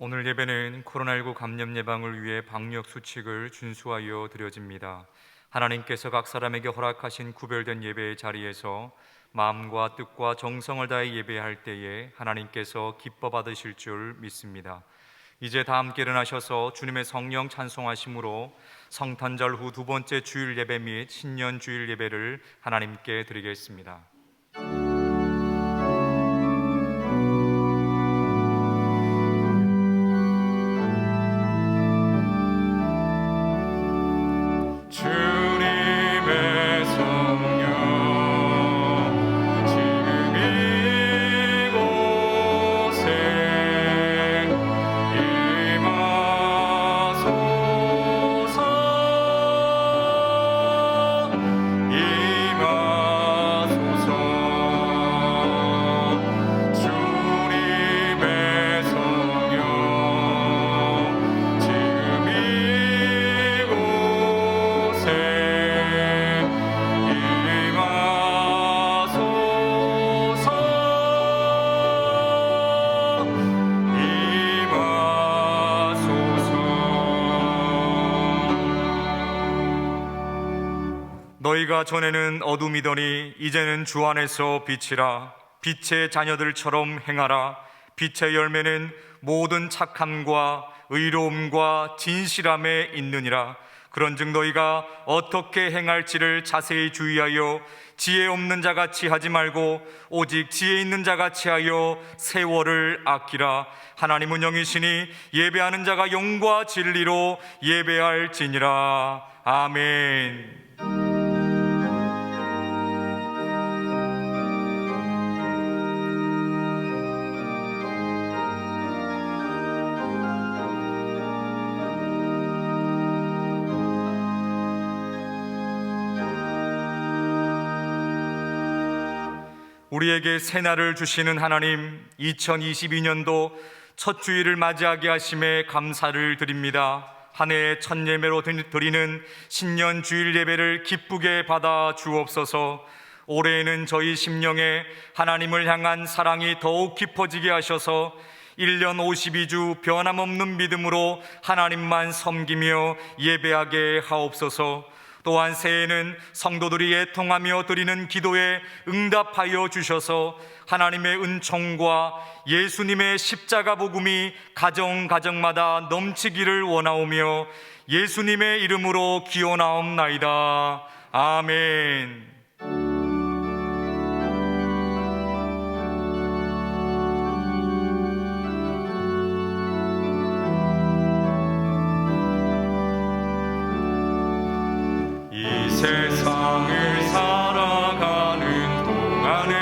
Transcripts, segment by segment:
오늘 예배는 코로나19 감염 예방을 위해 방역 수칙을 준수하여 드려집니다. 하나님께서 각 사람에게 허락하신 구별된 예배의 자리에서 마음과 뜻과 정성을 다해 예배할 때에 하나님께서 기뻐 받으실 줄 믿습니다. 이제 다 함께 일어나셔서 주님의 성령 찬송하심으로 성탄절 후 두 번째 주일 예배 및 신년 주일 예배를 하나님께 드리겠습니다. 주님의 성령 지금 이곳에 임하소서. 주님의 성령 지금 너희가 전에는 어둠이더니 이제는 주 안에서 빛이라. 빛의 자녀들처럼 행하라. 빛의 열매는 모든 착함과 의로움과 진실함에 있느니라. 그런즉 너희가 어떻게 행할지를 자세히 주의하여 지혜 없는 자같이 하지 말고 오직 지혜 있는 자같이 하여 세월을 아끼라. 하나님은 영이시니 예배하는 자가 영과 진리로 예배할지니라. 아멘. 우리에게 새날을 주시는 하나님, 2022년도 첫 주일을 맞이하게 하심에 감사를 드립니다. 한 해의 첫 예배로 드리는 신년 주일 예배를 기쁘게 받아 주옵소서. 올해에는 저희 심령에 하나님을 향한 사랑이 더욱 깊어지게 하셔서 1년 52주 변함없는 믿음으로 하나님만 섬기며 예배하게 하옵소서. 또한 새해에는 성도들이 애통하며 드리는 기도에 응답하여 주셔서 하나님의 은총과 예수님의 십자가 복음이 가정마다 넘치기를 원하오며 예수님의 이름으로 기원하옵나이다. 아멘. 세상을 살아가는 동안에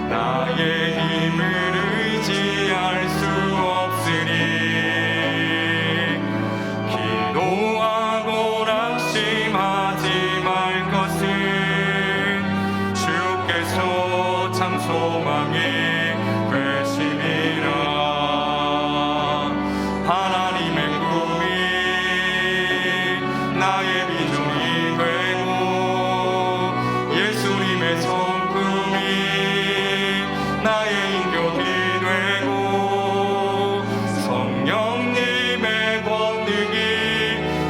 나의 힘을 의지할 수 없으니 기도하고 낙심하지 말 것은 주께서 참 소망이 되시니라. 하나님의 꿈이 나의 비전이 되고 예수님의 성품이 나의 인격이 되고 성령님의 권능이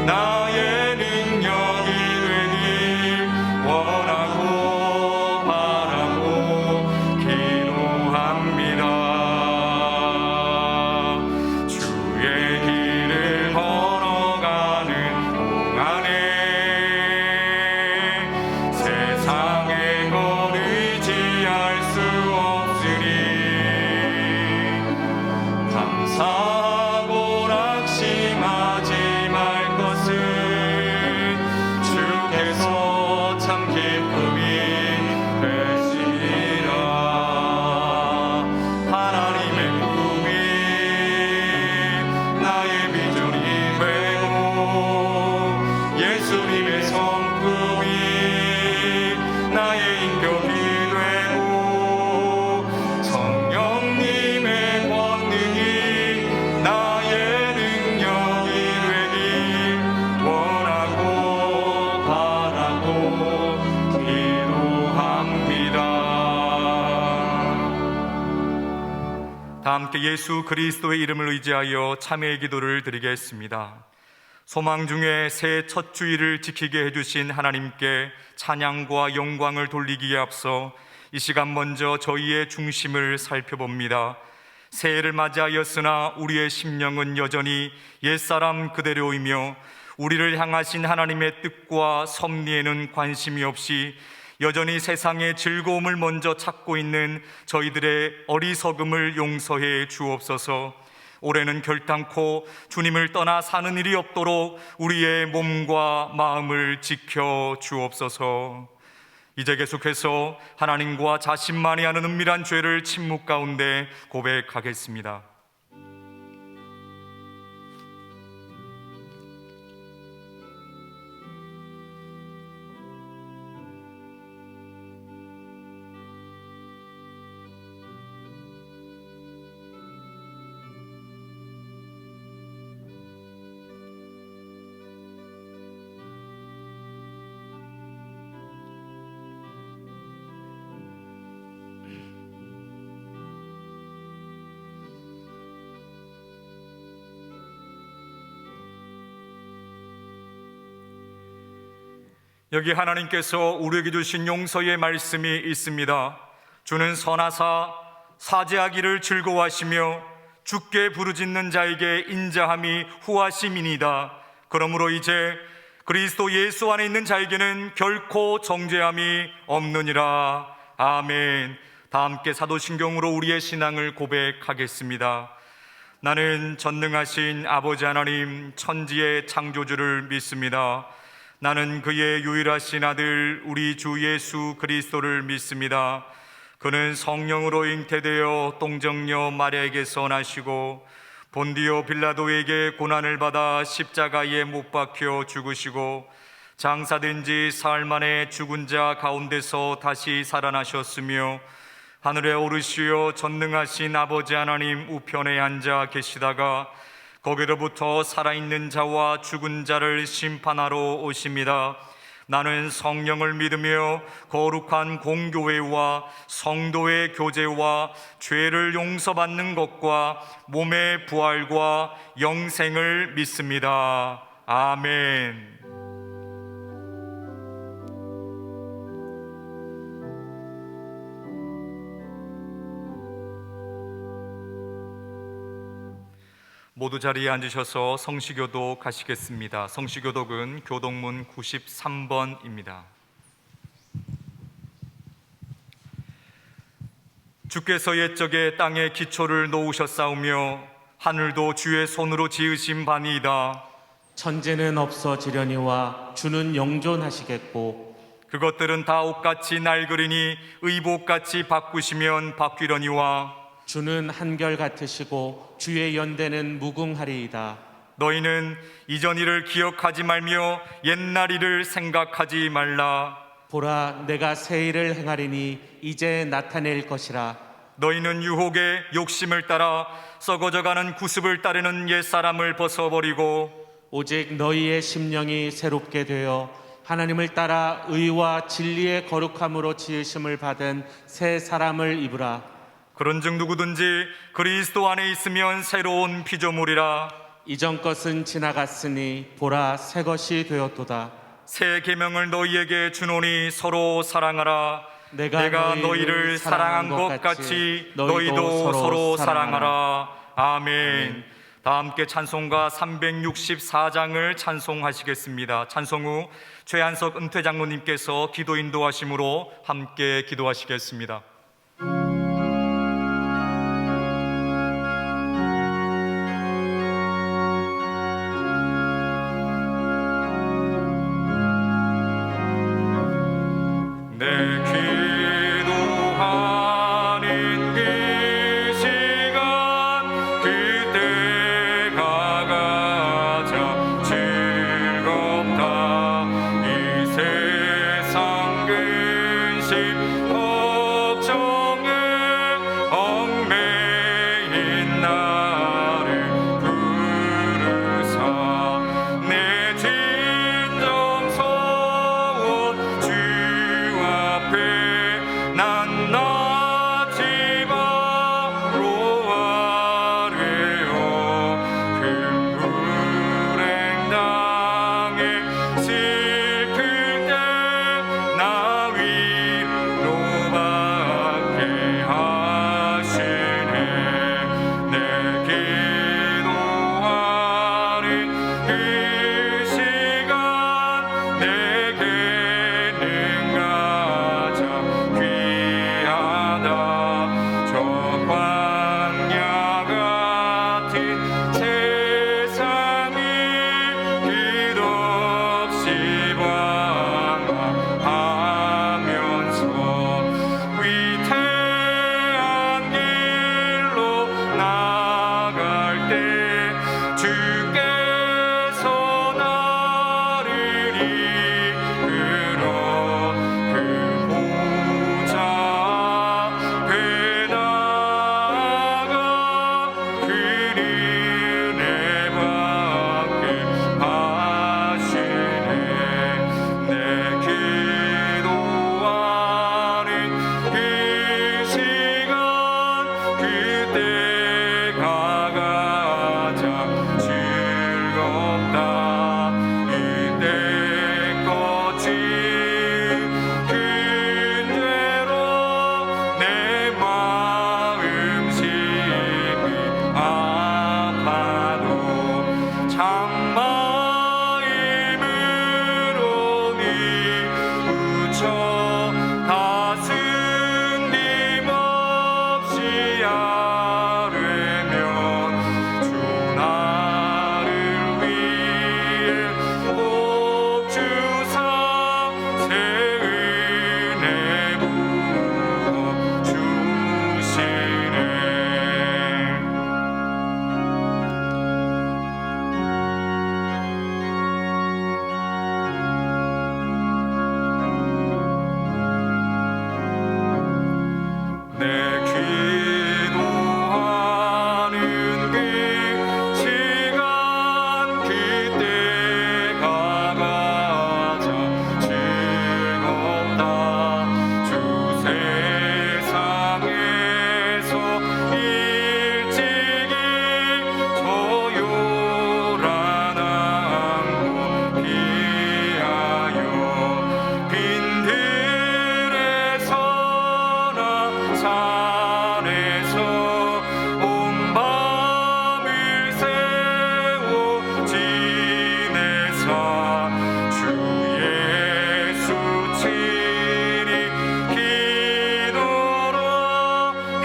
나의 능력이 되길 원하고 바라고 기도하옵나이다. 다 함께 예수 그리스도의 이름을 의지하여 참회의 기도를 드리겠습니다. 소망 중에 새해 첫 주일을 지키게 해주신 하나님께 찬양과 영광을 돌리기에 앞서 이 시간 먼저 저희의 중심을 살펴봅니다. 새해를 맞이하였으나 우리의 심령은 여전히 옛사람 그대로이며 우리를 향하신 하나님의 뜻과 섭리에는 관심이 없이 여전히 세상의 즐거움을 먼저 찾고 있는 저희들의 어리석음을 용서해 주옵소서. 올해는 결단코 주님을 떠나 사는 일이 없도록 우리의 몸과 마음을 지켜 주옵소서. 이제 계속해서 하나님과 자신만이 아는 은밀한 죄를 침묵 가운데 고백하겠습니다. 여기 하나님께서 우리에게 주신 용서의 말씀이 있습니다. 주는 선하사 사죄하기를 즐거워하시며 주께 부르짖는 자에게 인자함이 후하심이니이다. 그러므로 이제 그리스도 예수 안에 있는 자에게는 결코 정죄함이 없느니라. 아멘. 다 함께 사도신경으로 우리의 신앙을 고백하겠습니다. 나는 전능하신 아버지 하나님 천지의 창조주를 믿습니다. 나는 그의 유일하신 아들 우리 주 예수 그리스도를 믿습니다. 그는 성령으로 잉태되어 동정녀 마리아에게서 나시고 본디오 빌라도에게 고난을 받아 십자가에 못 박혀 죽으시고 장사된 지 사흘 만에 죽은 자 가운데서 다시 살아나셨으며 하늘에 오르시어 전능하신 아버지 하나님 우편에 앉아 계시다가 거기로부터 살아있는 자와 죽은 자를 심판하러 오십니다. 나는 성령을 믿으며 거룩한 공교회와 성도의 교제와 죄를 용서받는 것과 몸의 부활과 영생을 믿습니다. 아멘. 모두 자리에 앉으셔서 성시교독 하시겠습니다. 성시교독은 교독문 93번입니다. 주께서 옛적에 땅에 기초를 놓으셨사오며 하늘도 주의 손으로 지으신 바니이다. 천재는 없어지려니와 주는 영존하시겠고 그것들은 다 옷같이 낡으리니 의복같이 바꾸시면 바뀌려니와 주는 한결같으시고 주의 연대는 무궁하리이다. 너희는 이전 일을 기억하지 말며 옛날 일을 생각하지 말라. 보라, 내가 새 일을 행하리니 이제 나타낼 것이라. 너희는 유혹의 욕심을 따라 썩어져가는 구습을 따르는 옛사람을 벗어버리고 오직 너희의 심령이 새롭게 되어 하나님을 따라 의와 진리의 거룩함으로 지으심을 받은 새 사람을 입으라. 그런즉 누구든지 그리스도 안에 있으면 새로운 피조물이라. 이전 것은 지나갔으니 보라, 새 것이 되었도다. 새 계명을 너희에게 주노니 서로 사랑하라. 내가 너희를 사랑한 것 같이 너희도 서로 사랑하라. 아멘. 다 함께 찬송가 364장을 찬송하시겠습니다. 찬송 후 최한석 은퇴장로님께서 기도 인도하심으로 함께 기도하시겠습니다. 이 세상 근심 걱정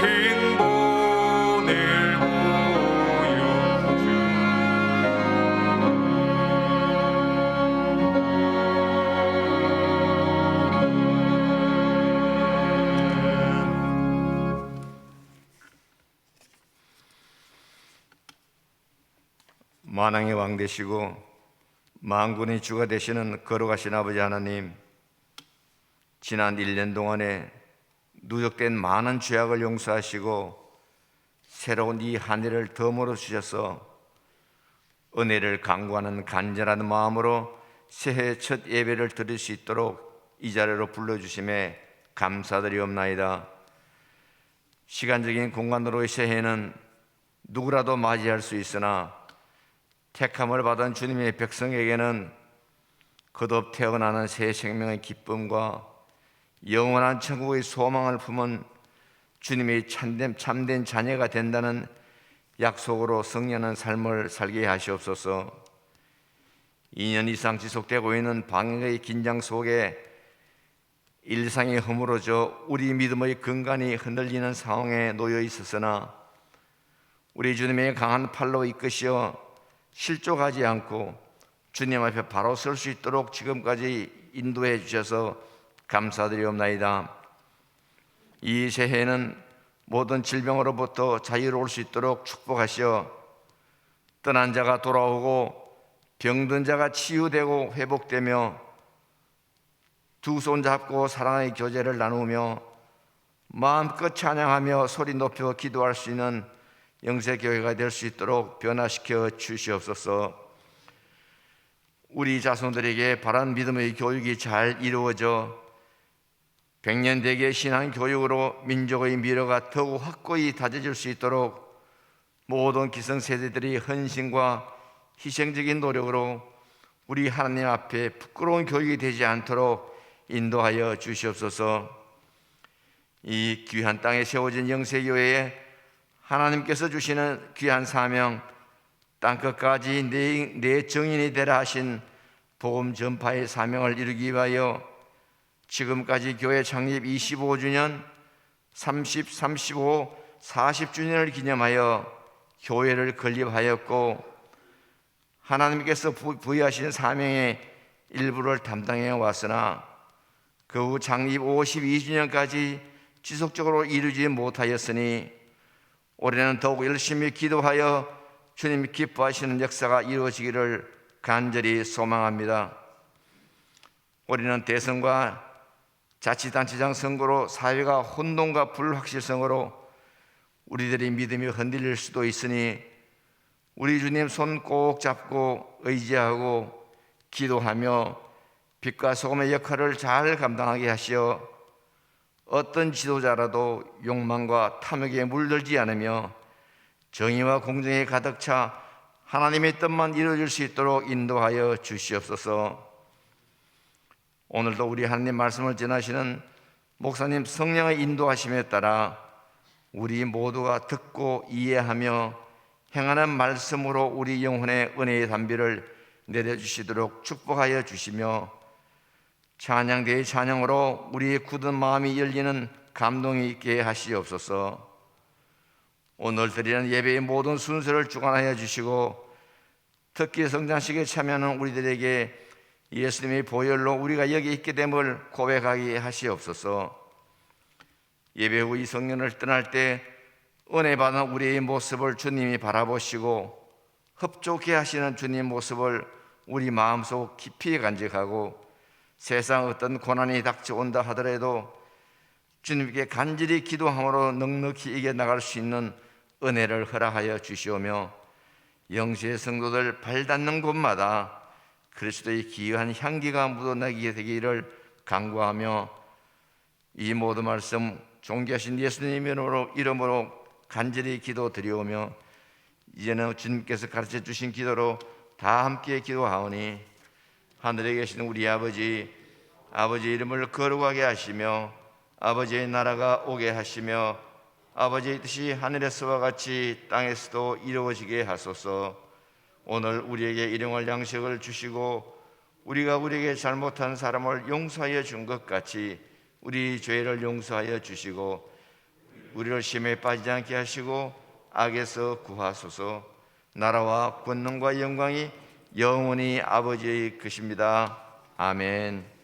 빈본을 만왕의 왕 되시고 만군의 주가 되시는 거룩하신 아버지 하나님, 지난 1년 동안에 누적된 많은 죄악을 용서하시고 새로운 이 한 해를 덤으로 주셔서 은혜를 간구하는 간절한 마음으로 새해 첫 예배를 드릴 수 있도록 이 자리로 불러주심에 감사드리옵나이다. 시간적인 공간으로의 새해는 누구라도 맞이할 수 있으나 택함을 받은 주님의 백성에게는 거듭 태어나는 새 생명의 기쁨과 영원한 천국의 소망을 품은 주님의 참된 자녀가 된다는 약속으로 승리하는 삶을 살게 하시옵소서. 2년 이상 지속되고 있는 방역의 긴장 속에 일상이 허물어져 우리 믿음의 근간이 흔들리는 상황에 놓여 있었으나 우리 주님의 강한 팔로 이끄시어 실족하지 않고 주님 앞에 바로 설 수 있도록 지금까지 인도해 주셔서 감사드리옵나이다. 이 새해에는 모든 질병으로부터 자유로울 수 있도록 축복하시어 떠난 자가 돌아오고 병든 자가 치유되고 회복되며 두 손 잡고 사랑의 교제를 나누며 마음껏 찬양하며 소리 높여 기도할 수 있는 영세교회가 될 수 있도록 변화시켜 주시옵소서. 우리 자손들에게 바른 믿음의 교육이 잘 이루어져 백년대계 신앙교육으로 민족의 미래가 더욱 확고히 다져질 수 있도록 모든 기성세대들이 헌신과 희생적인 노력으로 우리 하나님 앞에 부끄러운 교육이 되지 않도록 인도하여 주시옵소서. 이 귀한 땅에 세워진 영세교회에 하나님께서 주시는 귀한 사명, 땅끝까지 내 증인이 되라 하신 복음 전파의 사명을 이루기 위하여 지금까지 교회 창립 25주년, 30, 35, 40주년을 기념하여 교회를 건립하였고 하나님께서 부여하신 사명의 일부를 담당해 왔으나 그 후 창립 52주년까지 지속적으로 이루지 못하였으니 올해는 더욱 열심히 기도하여 주님이 기뻐하시는 역사가 이루어지기를 간절히 소망합니다. 올해는 대선과 자치단체장 선거로 사회가 혼돈과 불확실성으로 우리들의 믿음이 흔들릴 수도 있으니 우리 주님 손 꼭 잡고 의지하고 기도하며 빛과 소금의 역할을 잘 감당하게 하시어 어떤 지도자라도 욕망과 탐욕에 물들지 않으며 정의와 공정에 가득 차 하나님의 뜻만 이루어질 수 있도록 인도하여 주시옵소서. 오늘도 우리 하나님 말씀을 전하시는 목사님 성령의 인도하심에 따라 우리 모두가 듣고 이해하며 행하는 말씀으로 우리 영혼의 은혜의 담비를 내려주시도록 축복하여 주시며 찬양대의 찬양으로 우리의 굳은 마음이 열리는 감동이 있게 하시옵소서. 오늘 드리는 예배의 모든 순서를 주관하여 주시고 특히 성장식에 참여하는 우리들에게 예수님의 보혈로 우리가 여기 있게 됨을 고백하게 하시옵소서. 예배 후 이 성년을 떠날 때 은혜 받은 우리의 모습을 주님이 바라보시고 흡족해 하시는 주님 모습을 우리 마음속 깊이 간직하고 세상 어떤 고난이 닥쳐온다 하더라도 주님께 간절히 기도함으로 넉넉히 이겨나갈 수 있는 은혜를 허락하여 주시오며 영시의 성도들 발닿는 곳마다 그리스도의 귀한 향기가 묻어나게 되기를 간구하며 이 모든 말씀 존귀하신 예수님 이름으로 간절히 기도드리오며 이제는 주님께서 가르쳐 주신 기도로 다 함께 기도하오니 하늘에 계신 우리 아버지 이름을 거룩하게 하시며 아버지의 나라가 오게 하시며 아버지의 뜻이 하늘에서와 같이 땅에서도 이루어지게 하소서. 오늘 우리에게 일용할 양식을 주시고 우리가 우리에게 잘못한 사람을 용서하여 준 것 같이 우리 죄를 용서하여 주시고 우리를 시험에 빠지지 않게 하시고 악에서 구하소서. 나라와 권능과 영광이 영원히 아버지의 것입니다. 아멘.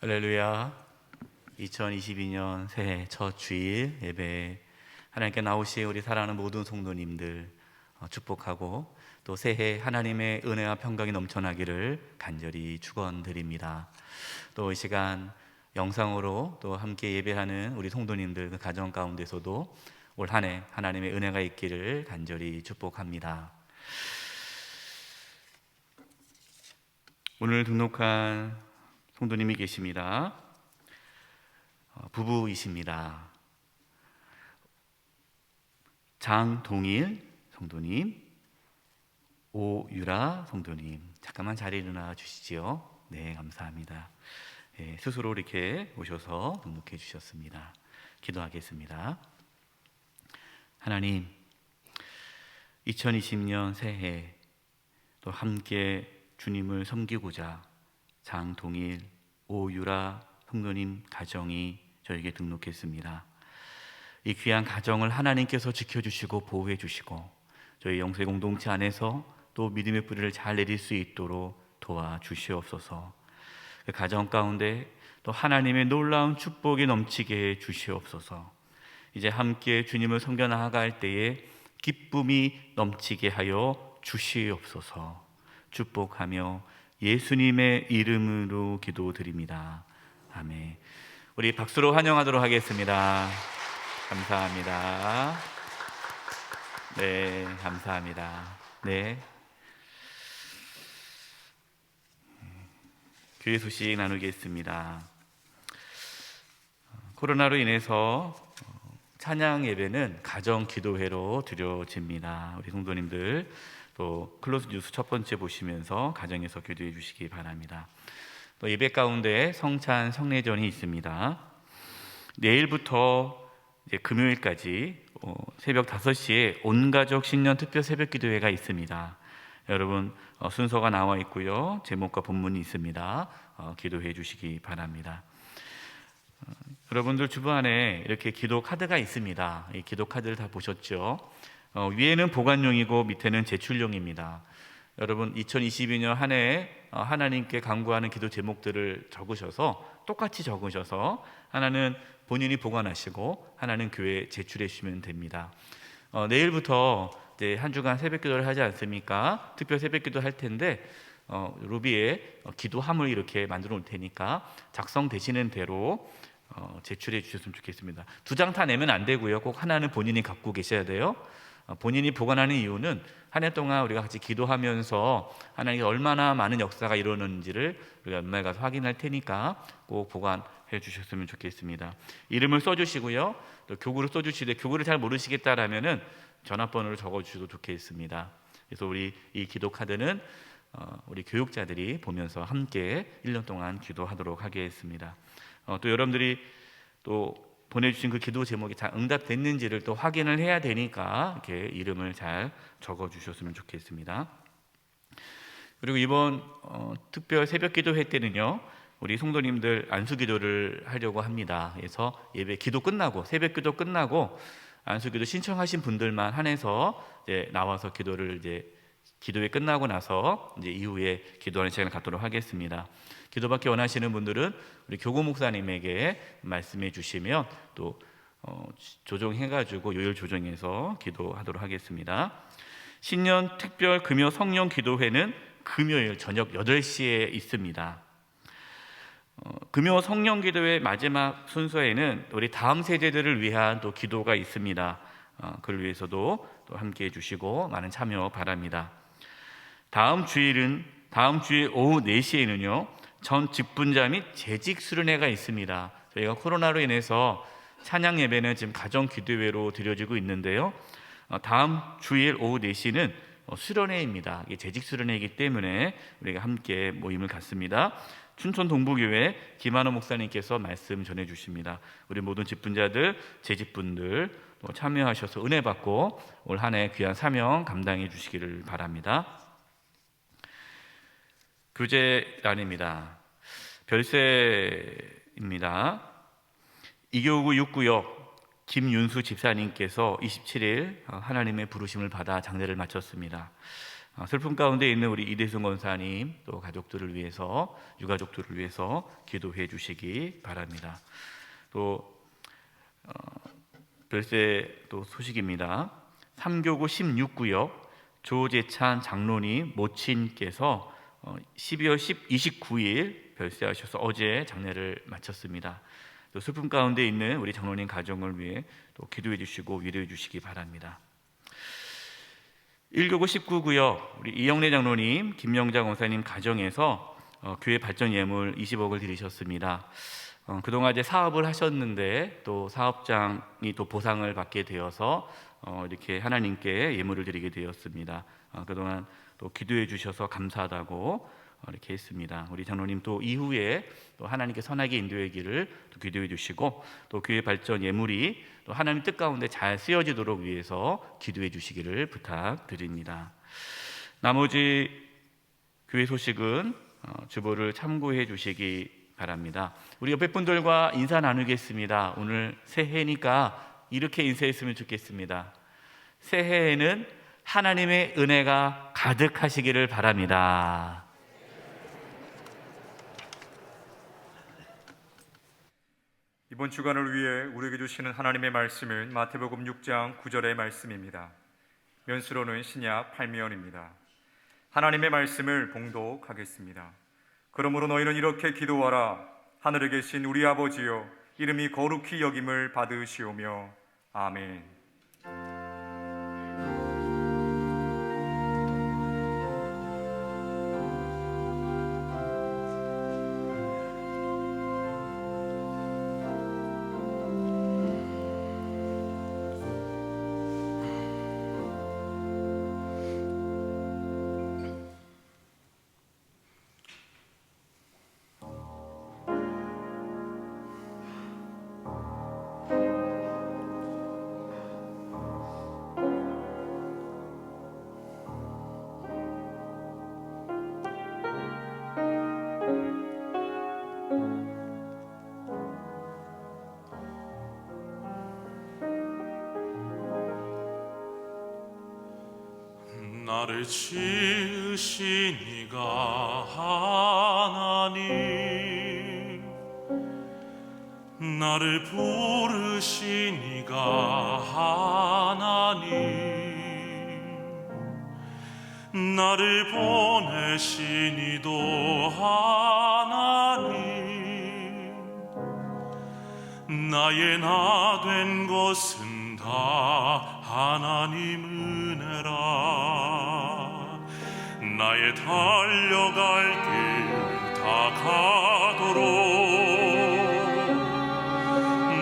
할렐루야. 2022년 새해 첫 주일 예배 하나님께 나오신 우리 사랑하는 모든 성도님들 축복하고 또 새해 하나님의 은혜와 평강이 넘쳐나기를 간절히 축원드립니다. 또 이 시간 영상으로 또 함께 예배하는 우리 성도님들 그 가정 가운데서도 올 한 해 하나님의 은혜가 있기를 간절히 축복합니다. 오늘 등록한 성도님이 계십니다. 부부이십니다. 장동일 성도님, 오유라 성도님, 잠깐만 자리에 일어나 주시지요. 네, 감사합니다. 네, 스스로 이렇게 오셔서 등록해 주셨습니다. 기도하겠습니다. 하나님, 2020년 새해 또 함께 주님을 섬기고자 장동일, 오유라 성도님 가정이 저에게 등록했습니다. 이 귀한 가정을 하나님께서 지켜주시고 보호해 주시고 저희 영세 공동체 안에서 또 믿음의 뿌리를 잘 내릴 수 있도록 도와주시옵소서. 그 가정 가운데 또 하나님의 놀라운 축복이 넘치게 해 주시옵소서. 이제 함께 주님을 섬겨 나아갈 때에 기쁨이 넘치게 하여 주시옵소서. 축복하며 예수님의 이름으로 기도드립니다. 아멘. 우리 박수로 환영하도록 하겠습니다. 감사합니다. 네, 감사합니다. 네. 교회 소식 나누겠습니다. 코로나로 인해서 찬양 예배는 가정 기도회로 드려집니다. 우리 성도님들 또 클로즈 뉴스 첫 번째 보시면서 가정에서 기도해 주시기 바랍니다. 또 예배 가운데 성찬 성례전이 있습니다. 내일부터 이제 금요일까지 새벽 5시에 온가족 신년 특별 새벽 기도회가 있습니다. 여러분 순서가 나와 있고요. 제목과 본문이 있습니다. 기도해 주시기 바랍니다. 여러분들 주변에 이렇게 기도 카드가 있습니다. 이 기도 카드를 다 보셨죠? 위에는 보관용이고 밑에는 제출용입니다. 여러분 2022년 한 해 하나님께 간구하는 기도 제목들을 적으셔서 똑같이 적으셔서 하나는 본인이 보관하시고 하나는 교회에 제출해 주시면 됩니다. 내일부터 이제 한 주간 새벽 기도를 하지 않습니까? 특별 새벽 기도 할 텐데 로비에 기도함을 이렇게 만들어 놓을 테니까 작성되시는 대로 제출해 주셨으면 좋겠습니다. 2장 다 내면 안 되고요. 꼭 하나는 본인이 갖고 계셔야 돼요. 본인이 보관하는 이유는 한 해 동안 우리가 같이 기도하면서 하나님께 얼마나 많은 역사가 일어났는지를 우리가 연말 가서 확인할 테니까 꼭 보관해 주셨으면 좋겠습니다. 이름을 써주시고요. 또 교구를 써주시되 교구를 잘 모르시겠다라면은 전화번호를 적어주셔도 좋겠습니다. 그래서 우리 이 기도 카드는 우리 교육자들이 보면서 함께 1년 동안 기도하도록 하겠습니다. 또 여러분들이 또 보내주신 그 기도 제목이 잘 응답됐는지를 또 확인을 해야 되니까 이렇게 이름을 잘 적어주셨으면 좋겠습니다. 그리고 이번 특별 새벽 기도회 때는요, 우리 성도님들 안수 기도를 하려고 합니다. 그래서 예배 기도 끝나고 새벽 기도 끝나고 안수 기도 신청하신 분들만 한해서 이제 나와서 기도를 이제 기도회 끝나고 나서 이제 이후에 기도하는 시간을 갖도록 하겠습니다. 기도받기 원하시는 분들은 우리 교구 목사님에게 말씀해 주시면 또 조정해가지고 요일 조정해서 기도하도록 하겠습니다. 신년 특별 금요 성령 기도회는 금요일 저녁 8시에 있습니다. 금요 성령 기도회 마지막 순서에는 우리 다음 세대들을 위한 또 기도가 있습니다. 그를 위해서도 또 함께해 주시고 많은 참여 바랍니다. 다음 주일 오후 4시에는요 전 직분자 및 재직 수련회가 있습니다. 저희가 코로나로 인해서 찬양 예배는 지금 가정 기도회로 드려지고 있는데요. 다음 주일 오후 4시는 수련회입니다. 이게 재직 수련회이기 때문에 우리가 함께 모임을 갖습니다. 춘천 동부교회 김한호 목사님께서 말씀 전해 주십니다. 우리 모든 집분자들, 제집분들 또 참여하셔서 은혜 받고 올 한 해 귀한 사명 감당해 주시기를 바랍니다. 교제란입니다. 별세입니다. 이교구 6구역 김윤수 집사님께서 27일 하나님의 부르심을 받아 장례를 마쳤습니다. 슬픔 가운데 있는 우리 이대승 권사님 또 가족들을 위해서, 유가족들을 위해서 기도해 주시기 바랍니다. 또 별세 또 소식입니다. 3교구 16구역 조재찬 장로님 모친께서 12월 29일 별세하셔서 어제 장례를 마쳤습니다. 또 슬픔 가운데 있는 우리 장로님 가정을 위해 또 기도해 주시고 위로해 주시기 바랍니다. 1교구 19구역 우리 이영래 장로님, 김영자 권사님 가정에서 교회 발전 예물 20억을 드리셨습니다. 그동안 이제 사업을 하셨는데 또 사업장이 또 보상을 받게 되어서 이렇게 하나님께 예물을 드리게 되었습니다. 그동안 또 기도해 주셔서 감사하다고 이렇게 했습니다. 우리 장로님 또 이후에 또 하나님께 선하게 인도의 길을 또 기도해 주시고 또 교회 발전 예물이 또 하나님 뜻 가운데 잘 쓰여지도록 위해서 기도해 주시기를 부탁드립니다. 나머지 교회 소식은 주보를 참고해 주시기 바랍니다. 우리 옆에 분들과 인사 나누겠습니다. 오늘 새해니까 이렇게 인사했으면 좋겠습니다. 새해에는 하나님의 은혜가 가득하시기를 바랍니다. 이번 주간을 위해 우리에게 주시는 하나님의 말씀은 마태복음 6장 9절의 말씀입니다. 면수로는 신약 8면입니다. 하나님의 말씀을 봉독하겠습니다. 그러므로 너희는 이렇게 기도하라. 하늘에 계신 우리 아버지여, 이름이 거룩히 여김을 받으시오며. 아멘. 나를 지으신 이가 하나님, 나를 부르신 이가 하나님, 나를 보내신 이도 하나님, 나의 나 된 것은 다 하나님 은혜라. 나의 달려갈 길 다 가도록,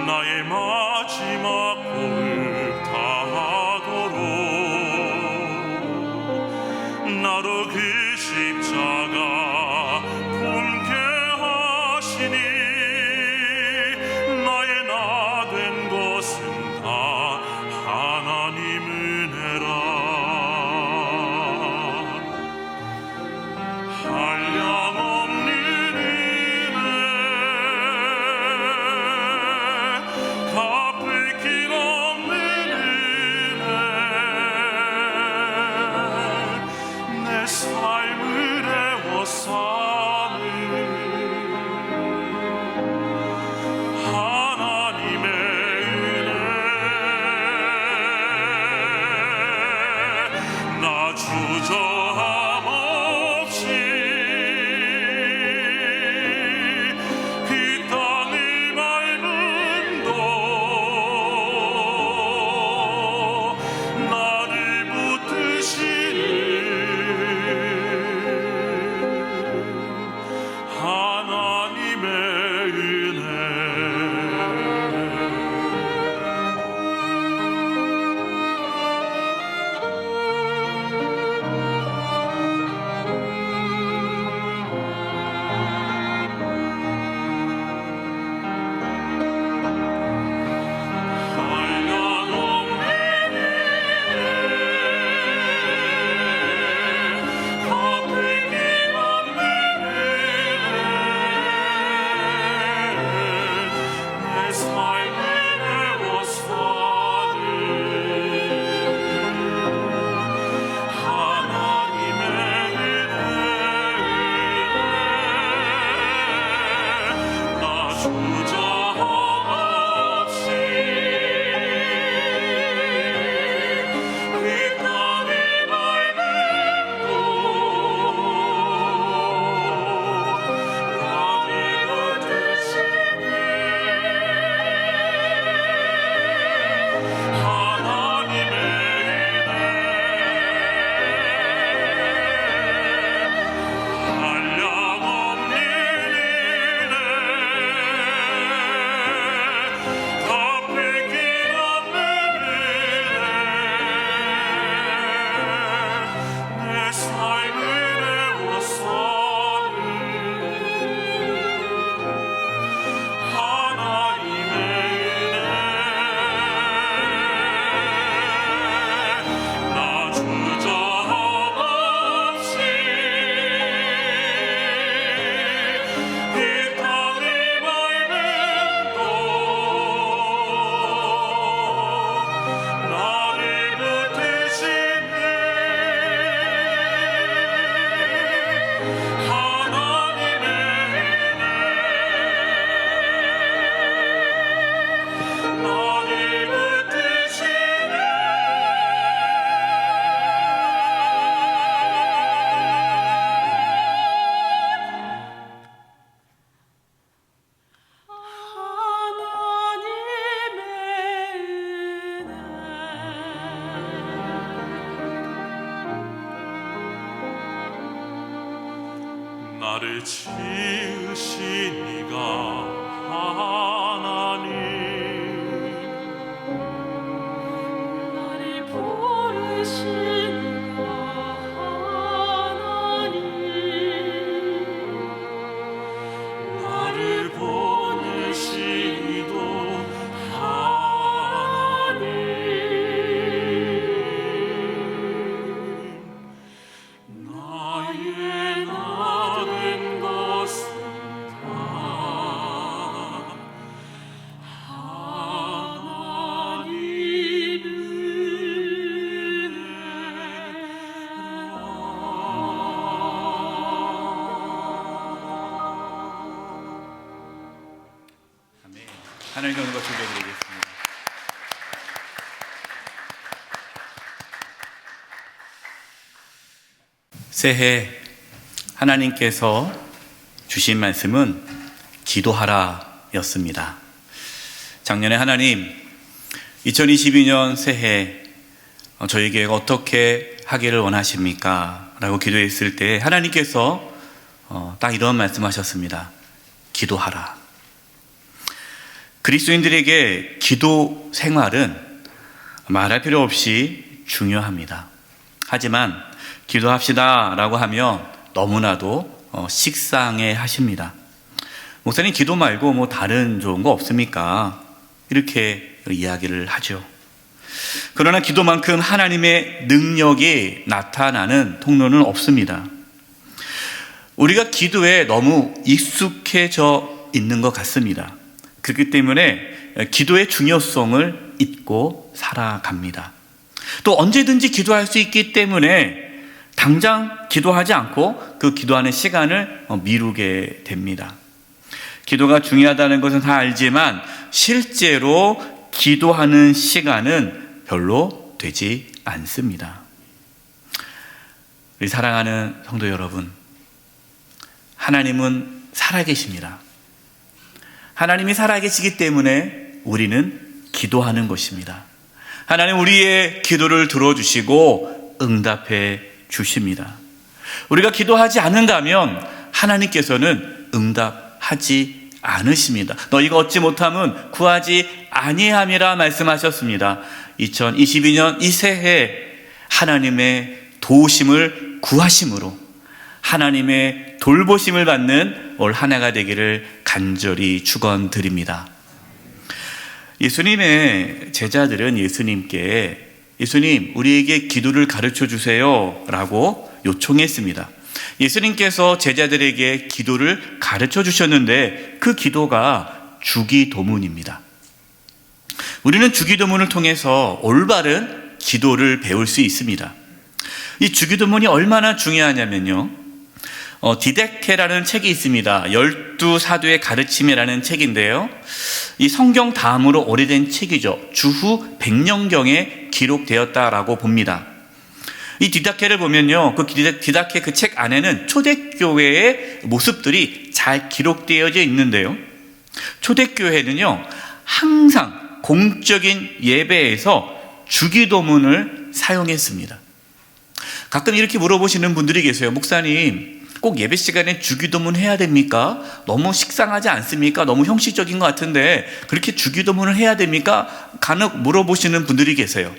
나의 마지막 고백 다 하도록, 나로 그 십자가 품게 하시니, 나의 나 된 것은 다 하나님 은혜라. 한량없는 은혜, 갚을 길 없는 은혜, 내 삶을 애워싸는 하나님의 은혜. 나를 지으신 이가 하나님 나를 부르신 이가 하나님 나를 보내신 이도 하나님 나의 나 된 것은 다 하나님 경과 드려드리겠습니다. 새해 하나님께서 주신 말씀은 기도하라 였습니다. 작년에 하나님 2022년 새해 저에게 어떻게 하기를 원하십니까? 라고 기도했을 때 하나님께서 딱 이런 말씀하셨습니다. 기도하라. 그리스도인들에게 기도 생활은 말할 필요 없이 중요합니다. 하지만 기도합시다 라고 하면 너무나도 식상해 하십니다. 목사님 기도 말고 뭐 다른 좋은 거 없습니까? 이렇게 이야기를 하죠. 그러나 기도만큼 하나님의 능력이 나타나는 통로는 없습니다. 우리가 기도에 너무 익숙해져 있는 것 같습니다. 그렇기 때문에 기도의 중요성을 잊고 살아갑니다. 또 언제든지 기도할 수 있기 때문에 당장 기도하지 않고 그 기도하는 시간을 미루게 됩니다. 기도가 중요하다는 것은 다 알지만 실제로 기도하는 시간은 별로 되지 않습니다. 우리 사랑하는 성도 여러분, 하나님은 살아계십니다. 하나님이 살아계시기 때문에 우리는 기도하는 것입니다. 하나님 우리의 기도를 들어주시고 응답해 주십니다. 우리가 기도하지 않는다면 하나님께서는 응답하지 않으십니다. 너희가 얻지 못하면 구하지 아니함이라 말씀하셨습니다. 2022년 이 새해 하나님의 도우심을 구하심으로 하나님의 돌보심을 받는 올 한 해가 되기를 간절히 축원드립니다. 예수님의 제자들은 예수님께 예수님 우리에게 기도를 가르쳐 주세요 라고 요청했습니다. 예수님께서 제자들에게 기도를 가르쳐 주셨는데 그 기도가 주기도문입니다. 우리는 주기도문을 통해서 올바른 기도를 배울 수 있습니다. 이 주기도문이 얼마나 중요하냐면요, 디데케라는 책이 있습니다. 12사도의 가르침이라는 책인데요, 이 성경 다음으로 오래된 책이죠. 주후 100년경에 기록되었다라고 봅니다. 이 디다케를 보면요, 그 디다케 그 책 안에는 초대교회의 모습들이 잘 기록되어져 있는데요, 초대교회는요 항상 공적인 예배에서 주기도문을 사용했습니다. 가끔 이렇게 물어보시는 분들이 계세요. 목사님 꼭 예배 시간에 주기도문 해야 됩니까? 너무 식상하지 않습니까? 너무 형식적인 것 같은데 그렇게 주기도문을 해야 됩니까? 간혹 물어보시는 분들이 계세요.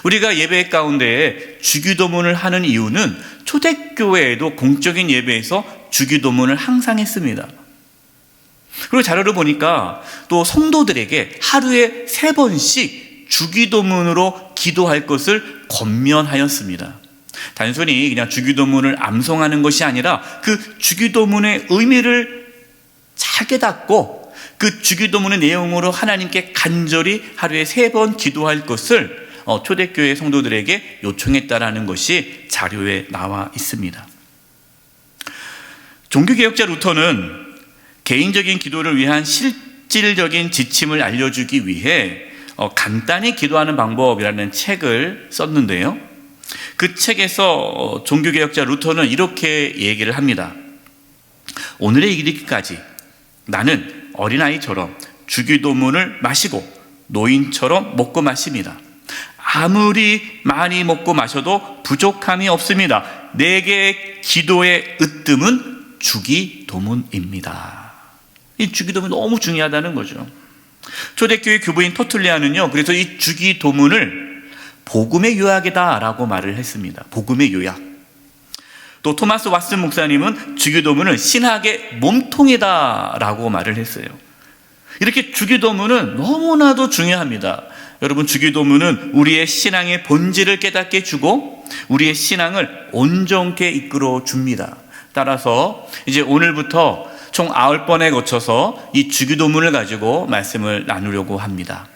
우리가 예배 가운데 주기도문을 하는 이유는 초대교회에도 공적인 예배에서 주기도문을 항상 했습니다. 그리고 자료를 보니까 또 성도들에게 하루에 3번씩 주기도문으로 기도할 것을 권면하였습니다. 단순히 그냥 주기도문을 암송하는 것이 아니라 그 주기도문의 의미를 잘 깨닫고 그 주기도문의 내용으로 하나님께 간절히 하루에 3번 기도할 것을 초대교회 성도들에게 요청했다라는 것이 자료에 나와 있습니다. 종교개혁자 루터는 개인적인 기도를 위한 실질적인 지침을 알려주기 위해 간단히 기도하는 방법이라는 책을 썼는데요, 그 책에서 종교개혁자 루터는 이렇게 얘기를 합니다. 오늘의 이르기까지 나는 어린아이처럼 주기도문을 마시고 노인처럼 먹고 마십니다. 아무리 많이 먹고 마셔도 부족함이 없습니다. 내게 기도의 으뜸은 주기도문입니다. 이 주기도문이 너무 중요하다는 거죠. 초대교회 교부인 터툴리아는요, 그래서 이 주기도문을 복음의 요약이다라고 말을 했습니다. 복음의 요약. 또 토마스 왓슨 목사님은 주기도문은 신학의 몸통이다라고 말을 했어요. 이렇게 주기도문은 너무나도 중요합니다. 여러분, 주기도문은 우리의 신앙의 본질을 깨닫게 해주고 우리의 신앙을 온전케 이끌어 줍니다. 따라서 이제 오늘부터 총 9번에 거쳐서 이 주기도문을 가지고 말씀을 나누려고 합니다.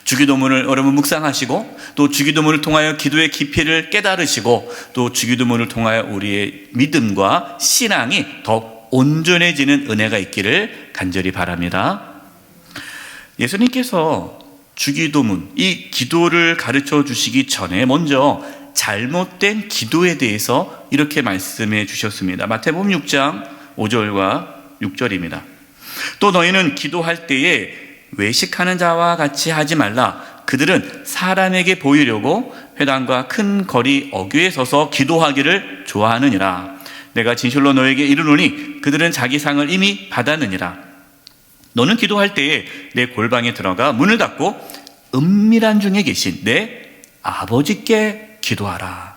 주기도문을 여러분 묵상하시고 또 주기도문을 통하여 기도의 깊이를 깨달으시고 또 주기도문을 통하여 우리의 믿음과 신앙이 더 온전해지는 은혜가 있기를 간절히 바랍니다. 예수님께서 주기도문, 이 기도를 가르쳐 주시기 전에 먼저 잘못된 기도에 대해서 이렇게 말씀해 주셨습니다. 마태복음 6장 5절과 6절입니다. 또 너희는 기도할 때에 외식하는 자와 같이 하지 말라. 그들은 사람에게 보이려고 회당과 큰 거리 어귀에 서서 기도하기를 좋아하느니라. 내가 진실로 너에게 이르노니 그들은 자기 상을 이미 받았느니라. 너는 기도할 때에 내 골방에 들어가 문을 닫고 은밀한 중에 계신 내 아버지께 기도하라.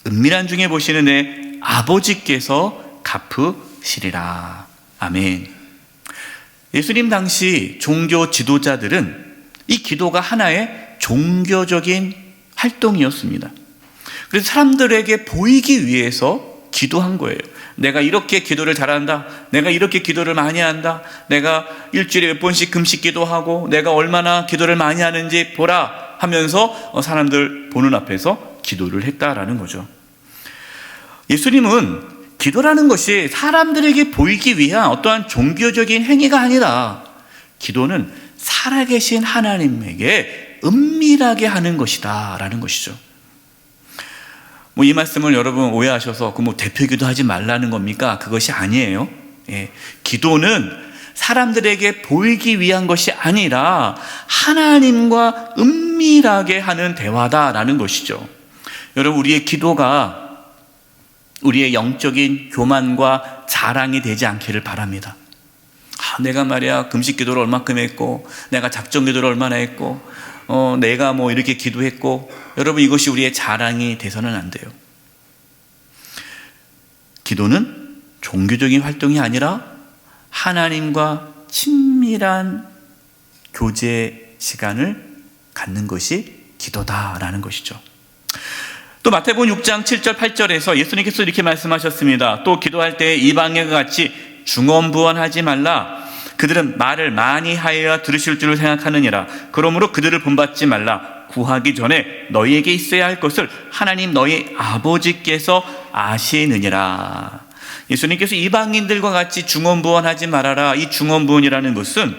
은밀한 중에 보시는 내 아버지께서 갚으시리라. 아멘. 예수님 당시 종교 지도자들은 이 기도가 하나의 종교적인 활동이었습니다. 그래서 사람들에게 보이기 위해서 기도한 거예요. 내가 이렇게 기도를 잘한다. 내가 이렇게 기도를 많이 한다. 내가 일주일에 몇 번씩 금식 기도하고 내가 얼마나 기도를 많이 하는지 보라 하면서 사람들 보는 앞에서 기도를 했다라는 거죠. 예수님은 기도라는 것이 사람들에게 보이기 위한 어떠한 종교적인 행위가 아니라 기도는 살아계신 하나님에게 은밀하게 하는 것이다 라는 것이죠. 이 말씀을 여러분 오해하셔서 대표기도 하지 말라는 겁니까? 그것이 아니에요. 기도는 사람들에게 보이기 위한 것이 아니라 하나님과 은밀하게 하는 대화다라는 것이죠. 여러분, 우리의 기도가 우리의 영적인 교만과 자랑이 되지 않기를 바랍니다. 내가 말이야 금식 기도를 얼마큼 했고 내가 작정 기도를 얼마나 했고 내가 이렇게 기도했고, 여러분 이것이 우리의 자랑이 돼서는 안 돼요. 기도는 종교적인 활동이 아니라 하나님과 친밀한 교제 시간을 갖는 것이 기도다라는 것이죠. 또 마태복음 6장 7절 8절에서 예수님께서 이렇게 말씀하셨습니다. 또 기도할 때 이방인과 같이 중언부언하지 말라. 그들은 말을 많이 하여야 들으실 줄을 생각하느니라. 그러므로 그들을 본받지 말라. 구하기 전에 너희에게 있어야 할 것을 하나님 너희 아버지께서 아시느니라. 예수님께서 이방인들과 같이 중언부언하지 말아라. 이 중언부언이라는 것은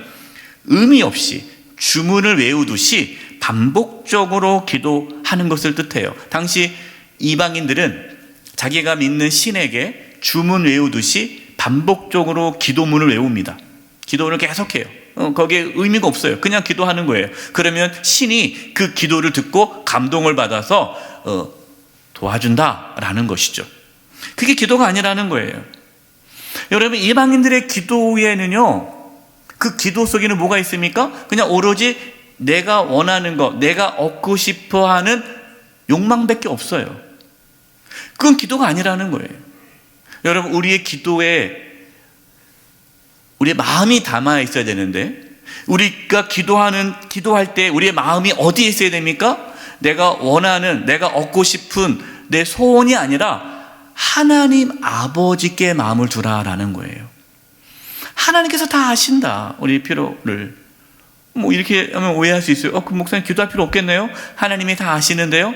의미 없이 주문을 외우듯이 반복적으로 기도하는 것을 뜻해요. 당시 이방인들은 자기가 믿는 신에게 주문 외우듯이 반복적으로 기도문을 외웁니다. 기도를 계속해요. 거기에 의미가 없어요. 그냥 기도하는 거예요. 그러면 신이 그 기도를 듣고 감동을 받아서 도와준다라는 것이죠. 그게 기도가 아니라는 거예요. 여러분, 이방인들의 기도에는요, 그 기도 속에는 뭐가 있습니까? 그냥 오로지 내가 원하는 것, 내가 얻고 싶어 하는 욕망밖에 없어요. 그건 기도가 아니라는 거예요. 여러분, 우리의 기도에 우리의 마음이 담아 있어야 되는데, 우리가 기도할 때 우리의 마음이 어디에 있어야 됩니까? 내가 원하는, 내가 얻고 싶은 내 소원이 아니라 하나님 아버지께 마음을 두라라는 거예요. 하나님께서 다 아신다, 우리의 필요를. 이렇게 하면 오해할 수 있어요. 그 목사님 기도할 필요 없겠네요? 하나님이 다 아시는데요?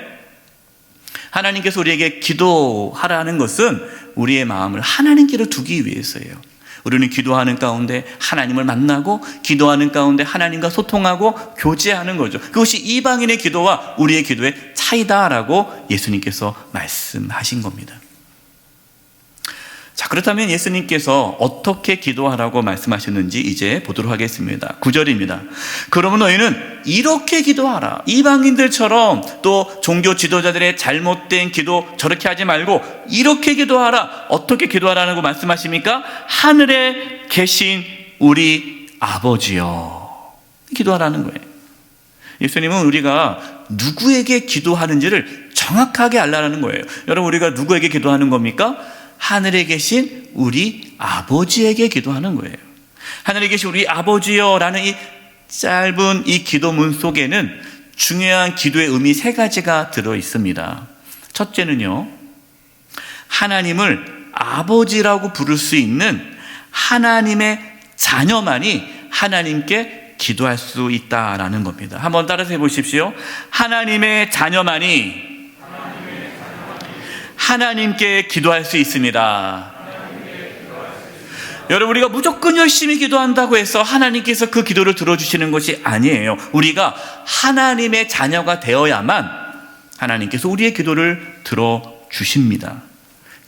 하나님께서 우리에게 기도하라는 것은 우리의 마음을 하나님께로 두기 위해서예요. 우리는 기도하는 가운데 하나님을 만나고, 기도하는 가운데 하나님과 소통하고 교제하는 거죠. 그것이 이방인의 기도와 우리의 기도의 차이다라고 예수님께서 말씀하신 겁니다. 자, 그렇다면 예수님께서 어떻게 기도하라고 말씀하셨는지 이제 보도록 하겠습니다. 9절입니다. 그러면 너희는 이렇게 기도하라. 이방인들처럼 또 종교 지도자들의 잘못된 기도 저렇게 하지 말고 이렇게 기도하라. 어떻게 기도하라고 말씀하십니까? 하늘에 계신 우리 아버지여. 기도하라는 거예요. 예수님은 우리가 누구에게 기도하는지를 정확하게 알라는 거예요. 여러분, 우리가 누구에게 기도하는 겁니까? 하늘에 계신 우리 아버지에게 기도하는 거예요. 하늘에 계신 우리 아버지여라는 이 짧은 이 기도문 속에는 중요한 기도의 의미 3가지가 들어 있습니다. 첫째는요, 하나님을 아버지라고 부를 수 있는 하나님의 자녀만이 하나님께 기도할 수 있다라는 겁니다. 한번 따라서 해보십시오. 하나님의 자녀만이 하나님께 기도할 수 있습니다. 여러분, 우리가 무조건 열심히 기도한다고 해서 하나님께서 그 기도를 들어주시는 것이 아니에요. 우리가 하나님의 자녀가 되어야만 하나님께서 우리의 기도를 들어주십니다.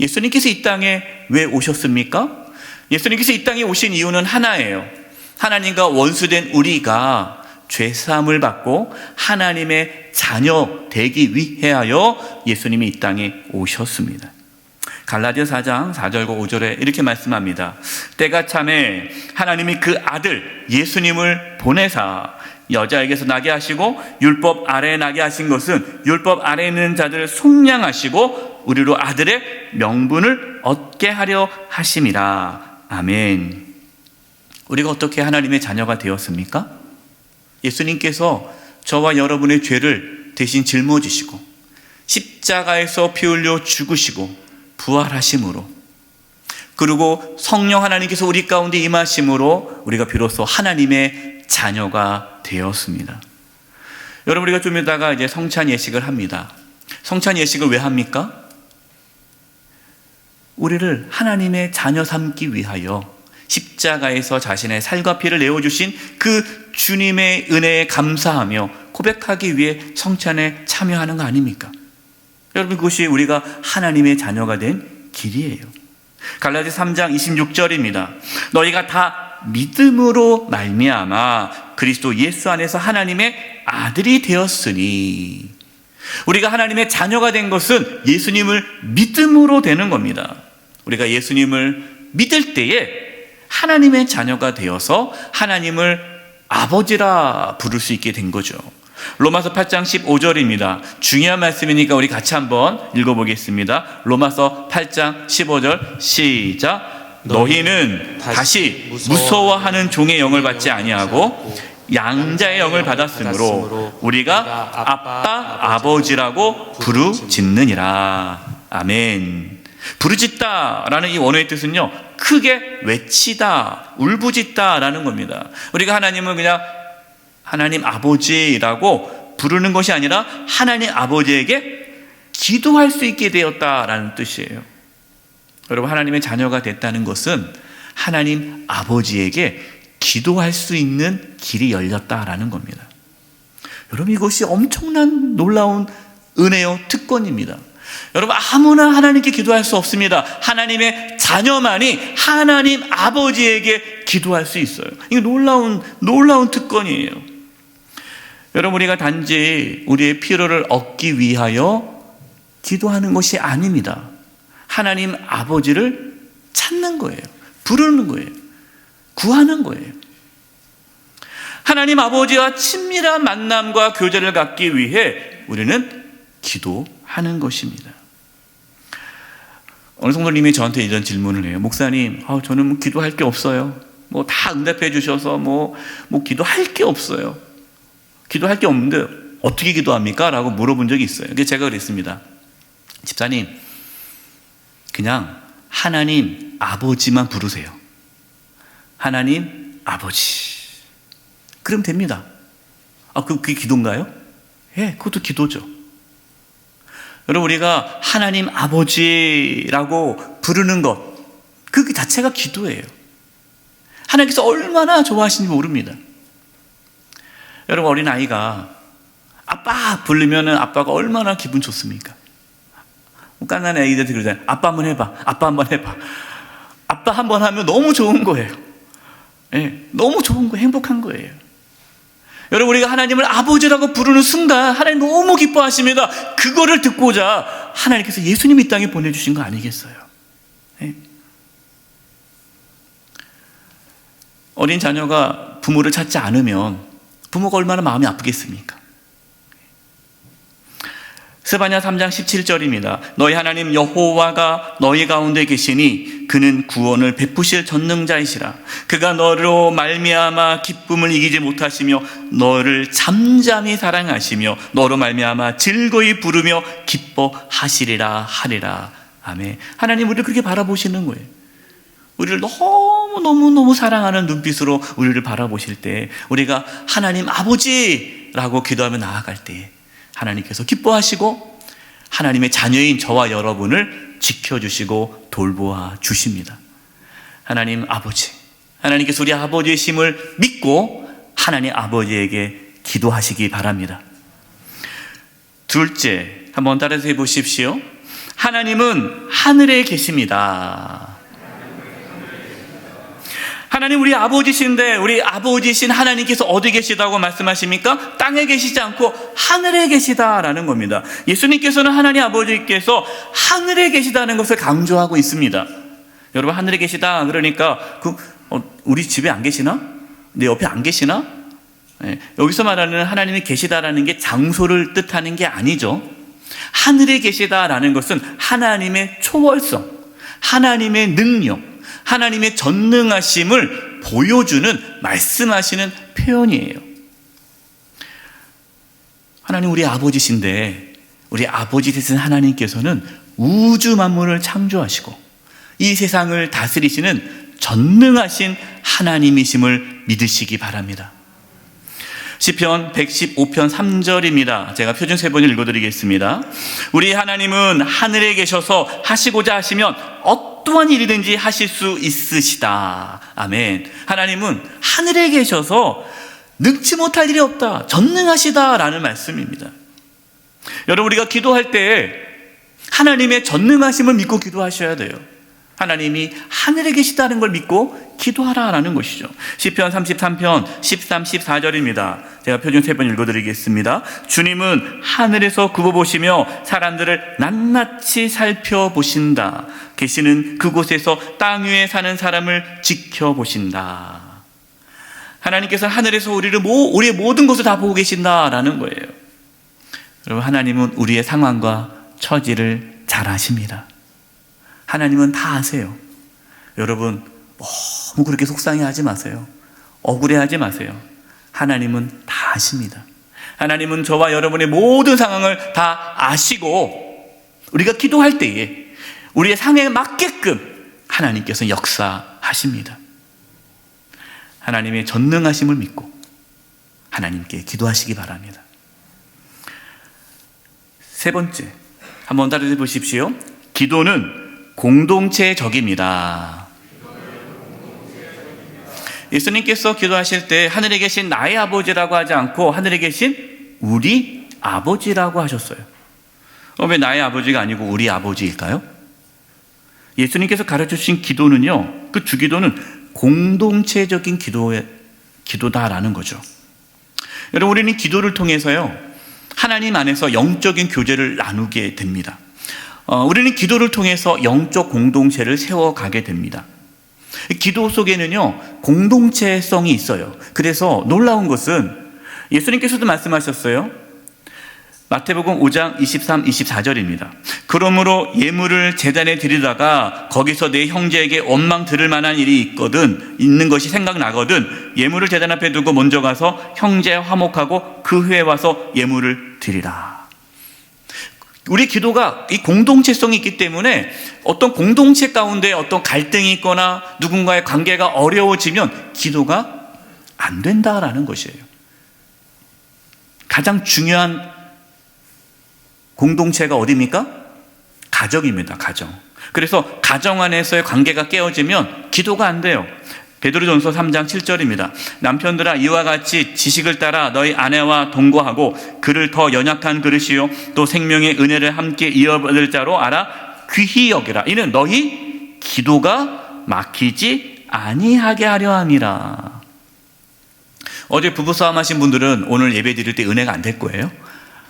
예수님께서 이 땅에 왜 오셨습니까? 예수님께서 이 땅에 오신 이유는 하나예요. 하나님과 원수된 우리가 죄사함을 받고 하나님의 자녀 되기 위하여 예수님이 이 땅에 오셨습니다. 갈라디아 4장 4절과 5절에 이렇게 말씀합니다. 때가 참에 하나님이 그 아들 예수님을 보내사 여자에게서 나게 하시고 율법 아래에 나게 하신 것은 율법 아래에 있는 자들을 속량하시고 우리로 아들의 명분을 얻게 하려 하심이라. 아멘. 우리가 어떻게 하나님의 자녀가 되었습니까? 예수님께서 저와 여러분의 죄를 대신 짊어지시고 십자가에서 피 흘려 죽으시고 부활하심으로, 그리고 성령 하나님께서 우리 가운데 임하심으로 우리가 비로소 하나님의 자녀가 되었습니다. 여러분, 우리가 좀 이따가 이제 성찬 예식을 합니다. 성찬 예식을 왜 합니까? 우리를 하나님의 자녀 삼기 위하여 십자가에서 자신의 살과 피를 내어주신 그 주님의 은혜에 감사하며 고백하기 위해 성찬에 참여하는 거 아닙니까? 여러분, 그것이 우리가 하나님의 자녀가 된 길이에요. 갈라디아 3장 26절입니다. 너희가 다 믿음으로 말미암아 그리스도 예수 안에서 하나님의 아들이 되었으니, 우리가 하나님의 자녀가 된 것은 예수님을 믿음으로 되는 겁니다. 우리가 예수님을 믿을 때에 하나님의 자녀가 되어서 하나님을 아버지라 부를 수 있게 된 거죠. 로마서 8장 15절입니다. 중요한 말씀이니까 우리 같이 한번 읽어보겠습니다. 로마서 8장 15절 시작. 너희는 다시 무서워하는 종의 영을 받지 아니하고 양자의 영을 받았으므로 우리가 아빠 아버지라고 부르짖느니라. 아멘. 부르짖다라는 이 원어의 뜻은요, 크게 외치다, 울부짖다라는 겁니다. 우리가 하나님을 그냥 하나님 아버지라고 부르는 것이 아니라 하나님 아버지에게 기도할 수 있게 되었다라는 뜻이에요. 여러분, 하나님의 자녀가 됐다는 것은 하나님 아버지에게 기도할 수 있는 길이 열렸다라는 겁니다. 여러분, 이것이 엄청난 놀라운 은혜요 특권입니다. 여러분, 아무나 하나님께 기도할 수 없습니다. 하나님의 자녀만이 하나님 아버지에게 기도할 수 있어요. 이게 놀라운 특권이에요. 여러분, 우리가 단지 우리의 필요를 얻기 위하여 기도하는 것이 아닙니다. 하나님 아버지를 찾는 거예요. 부르는 거예요. 구하는 거예요. 하나님 아버지와 친밀한 만남과 교제를 갖기 위해 우리는 기도하는 것입니다. 어느 성도님이 저한테 이런 질문을 해요. 목사님, 저는 기도할 게 없어요. 다 응답해 주셔서 기도할 게 없어요. 기도할 게 없는데 어떻게 기도합니까? 라고 물어본 적이 있어요. 그래서 제가 그랬습니다. 집사님, 그냥 하나님 아버지만 부르세요. 하나님 아버지. 그럼 됩니다. 그게 기도인가요? 예, 그것도 기도죠. 여러분, 우리가 하나님 아버지라고 부르는 것, 그 자체가 기도예요. 하나님께서 얼마나 좋아하시는지 모릅니다. 여러분, 어린아이가 아빠 부르면 아빠가 얼마나 기분 좋습니까? 깐난 애기들한테 그러잖아요. 아빠 한번 해봐. 아빠 한번 해봐. 아빠 한 번 하면 너무 좋은 거예요. 예, 너무 좋은 거예요. 행복한 거예요. 여러분, 우리가 하나님을 아버지라고 부르는 순간 하나님 너무 기뻐하십니다. 그거를 듣고자 하나님께서 예수님 이 땅에 보내주신 거 아니겠어요? 예. 어린 자녀가 부모를 찾지 않으면 부모가 얼마나 마음이 아프겠습니까? 스바냐 3장 17절입니다. 너희 하나님 여호와가 너희 가운데 계시니 그는 구원을 베푸실 전능자이시라. 그가 너로 말미암아 기쁨을 이기지 못하시며 너를 잠잠히 사랑하시며 너로 말미암아 즐거이 부르며 기뻐하시리라 하리라. 아멘. 하나님 우리를 그렇게 바라보시는 거예요. 우리를 너무 사랑하는 눈빛으로 우리를 바라보실 때, 우리가 하나님 아버지라고 기도하며 나아갈 때 하나님께서 기뻐하시고 하나님의 자녀인 저와 여러분을 지켜주시고 돌보아 주십니다. 하나님 아버지, 하나님께서 우리 아버지의 심을 믿고 하나님 아버지에게 기도하시기 바랍니다. 둘째, 한번 따라서 해보십시오. 하나님은 하늘에 계십니다. 하나님 우리 아버지신데, 우리 아버지신 하나님께서 어디 계시다고 말씀하십니까? 땅에 계시지 않고 하늘에 계시다라는 겁니다. 예수님께서는 하나님 아버지께서 하늘에 계시다는 것을 강조하고 있습니다. 여러분, 하늘에 계시다 그러니까 우리 집에 안 계시나? 내 옆에 안 계시나? 네, 여기서 말하는 하나님이 계시다라는 게 장소를 뜻하는 게 아니죠. 하늘에 계시다라는 것은 하나님의 초월성, 하나님의 능력, 하나님의 전능하심을 보여주는, 말씀하시는 표현이에요. 하나님 우리 아버지신데, 우리 아버지 되신 하나님께서는 우주 만물을 창조하시고 이 세상을 다스리시는 전능하신 하나님이심을 믿으시기 바랍니다. 시편 115편 3절입니다. 제가 표준 세번을 읽어드리겠습니다. 우리 하나님은 하늘에 계셔서 하시고자 하시면 어떠한 일이든지 하실 수 있으시다. 아멘. 하나님은 하늘에 계셔서 능치 못할 일이 없다, 전능하시다라는 말씀입니다. 여러분, 우리가 기도할 때 하나님의 전능하심을 믿고 기도하셔야 돼요. 하나님이 하늘에 계시다는 걸 믿고 기도하라라는 것이죠. 시편 33편 13, 14절입니다. 제가 표준 세 번 읽어드리겠습니다. 주님은 하늘에서 굽어보시며 사람들을 낱낱이 살펴보신다. 계시는 그곳에서 땅 위에 사는 사람을 지켜보신다. 하나님께서 하늘에서 우리의 모든 것을 다 보고 계신다라는 거예요. 여러분, 하나님은 우리의 상황과 처지를 잘 아십니다. 하나님은 다 아세요. 여러분, 너무 그렇게 속상해하지 마세요. 억울해하지 마세요. 하나님은 다 아십니다. 하나님은 저와 여러분의 모든 상황을 다 아시고, 우리가 기도할 때에 우리의 상황에 맞게끔 하나님께서 역사하십니다. 하나님의 전능하심을 믿고 하나님께 기도하시기 바랍니다. 세 번째, 한번 따라해 보십시오. 기도는 공동체적입니다. 예수님께서 기도하실 때 하늘에 계신 나의 아버지라고 하지 않고 하늘에 계신 우리 아버지라고 하셨어요. 왜 나의 아버지가 아니고 우리 아버지일까요? 예수님께서 가르쳐주신 기도는요, 그 주기도는 공동체적인 기도다라는 거죠. 여러분, 우리는 기도를 통해서요, 하나님 안에서 영적인 교제를 나누게 됩니다. 우리는 기도를 통해서 영적 공동체를 세워가게 됩니다. 기도 속에는요, 공동체성이 있어요. 그래서 놀라운 것은 예수님께서도 말씀하셨어요. 마태복음 5장 23, 24절입니다. 그러므로 예물을 제단에 드리다가 거기서 내 형제에게 원망 들을 만한 일이 있는 것이 생각나거든 예물을 제단 앞에 두고 먼저 가서 형제와 화목하고 그 후에 와서 예물을 드리라. 우리 기도가 이 공동체성이 있기 때문에 어떤 공동체 가운데 어떤 갈등이 있거나 누군가의 관계가 어려워지면 기도가 안 된다라는 것이에요. 가장 중요한 공동체가 어디입니까? 가정입니다. 가정. 그래서 가정 안에서의 관계가 깨어지면 기도가 안 돼요. 베드로전서 3장 7절입니다. 남편들아, 이와 같이 지식을 따라 너희 아내와 동거하고 그를 더 연약한 그릇이요 또 생명의 은혜를 함께 이어받을 자로 알아 귀히 여기라. 이는 너희 기도가 막히지 아니하게 하려 함이라. 어제 부부싸움 하신 분들은 오늘 예배 드릴 때 은혜가 안 될 거예요.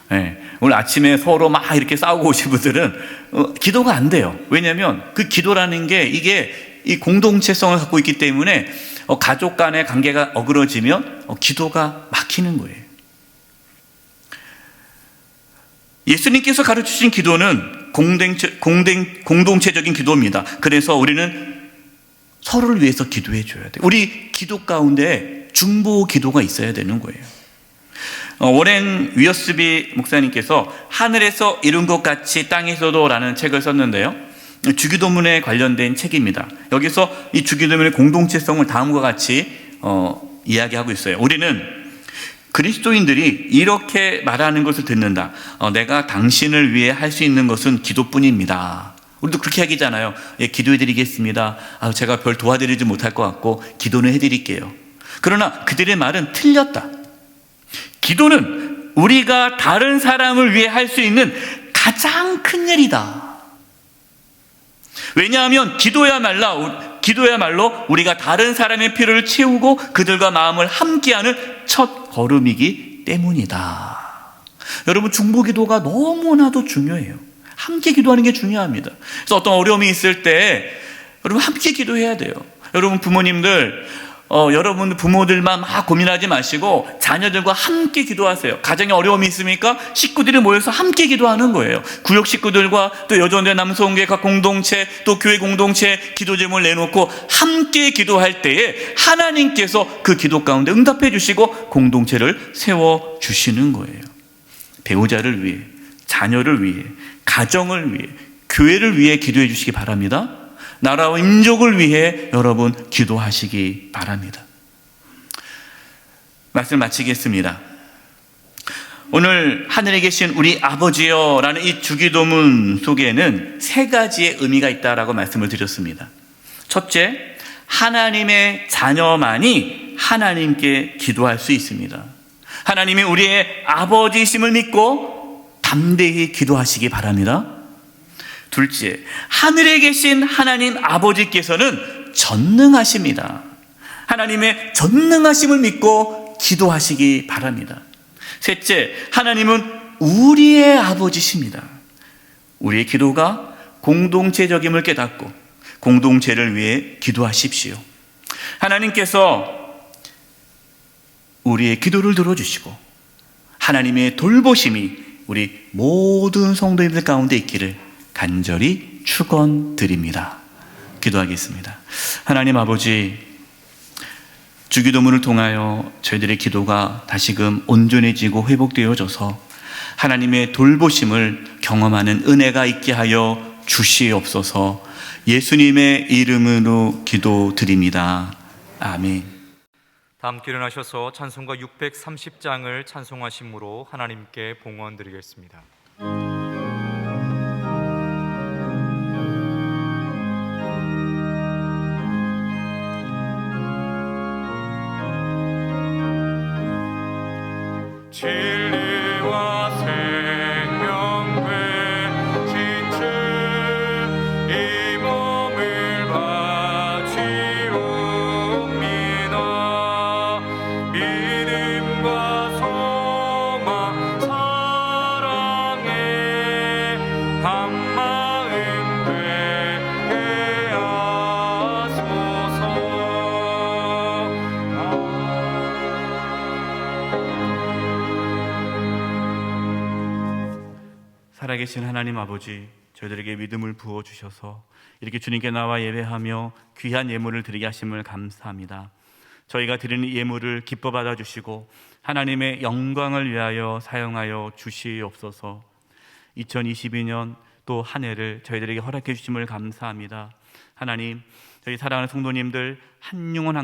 네, 오늘 아침에 서로 막 이렇게 싸우고 오신 분들은 기도가 안 돼요. 왜냐하면 그 기도라는 게 이게 이 공동체성을 갖고 있기 때문에 가족 간의 관계가 어그러지면 기도가 막히는 거예요. 예수님께서 가르치신 기도는 공동체적인 기도입니다. 그래서 우리는 서로를 위해서 기도해 줘야 돼요. 우리 기도 가운데 중보 기도가 있어야 되는 거예요. 워렌 위어스비 목사님께서 하늘에서 이룬 것 같이 땅에서도 라는 책을 썼는데요. 주기도문에 관련된 책입니다. 여기서 이 주기도문의 공동체성을 다음과 같이 이야기하고 있어요. 우리는 그리스도인들이 이렇게 말하는 것을 듣는다. 내가 당신을 위해 할 수 있는 것은 기도뿐입니다. 우리도 그렇게 얘기잖아요. 예, 기도해 드리겠습니다. 제가 별 도와드리지 못할 것 같고 기도는 해드릴게요. 그러나 그들의 말은 틀렸다. 기도는 우리가 다른 사람을 위해 할 수 있는 가장 큰 일이다. 왜냐하면 기도야말로 우리가 다른 사람의 필요를 채우고 그들과 마음을 함께하는 첫 걸음이기 때문이다. 여러분, 중보기도가 너무나도 중요해요. 함께 기도하는 게 중요합니다. 그래서 어떤 어려움이 있을 때 여러분 함께 기도해야 돼요. 여러분 부모님들, 여러분 부모들만 막 고민하지 마시고 자녀들과 함께 기도하세요. 가정에 어려움이 있습니까? 식구들이 모여서 함께 기도하는 거예요. 구역 식구들과 또 여전대 남성교회 각 공동체, 또 교회 공동체 기도 제목을 내놓고 함께 기도할 때에 하나님께서 그 기도 가운데 응답해 주시고 공동체를 세워 주시는 거예요. 배우자를 위해, 자녀를 위해, 가정을 위해, 교회를 위해 기도해 주시기 바랍니다. 나라와 민족을 위해 여러분 기도하시기 바랍니다. 말씀 마치겠습니다. 오늘 하늘에 계신 우리 아버지여 라는 이 주기도문 속에는 세 가지의 의미가 있다라고 말씀을 드렸습니다. 첫째, 하나님의 자녀만이 하나님께 기도할 수 있습니다. 하나님이 우리의 아버지이심을 믿고 담대히 기도하시기 바랍니다. 둘째, 하늘에 계신 하나님 아버지께서는 전능하십니다. 하나님의 전능하심을 믿고 기도하시기 바랍니다. 셋째, 하나님은 우리의 아버지십니다. 우리의 기도가 공동체적임을 깨닫고 공동체를 위해 기도하십시오. 하나님께서 우리의 기도를 들어주시고 하나님의 돌보심이 우리 모든 성도님들 가운데 있기를 간절히 축원드립니다. 기도하겠습니다. 하나님 아버지, 주기도문을 통하여 저희들의 기도가 다시금 온전해지고 회복되어져서 하나님의 돌보심을 경험하는 은혜가 있게 하여 주시옵소서. 예수님의 이름으로 기도드립니다. 아멘. 다 함께 일어나셔서 찬송가 630장을 찬송하심으로 하나님께 봉헌드리겠습니다. 진리와 생명 되신 주 이 몸을 바치옵니다. 믿음과 소망 사랑에 한마음 되게 하소서. 살아계신 하나님 아버지, 저희들에게 믿음을 부어주셔서 이렇게 주님께 나와 예배하며 귀한 예물을 드리게 하심을 감사합니다. 저희가 드리는 예물을 기뻐 받아주시고 하나님의 영광을 위하여 사용하여 주시옵소서. 2022년 또 한 해를 저희들에게 허락해 주심을 감사합니다. 하나님, 저희 사랑하는 성도님들 한 영혼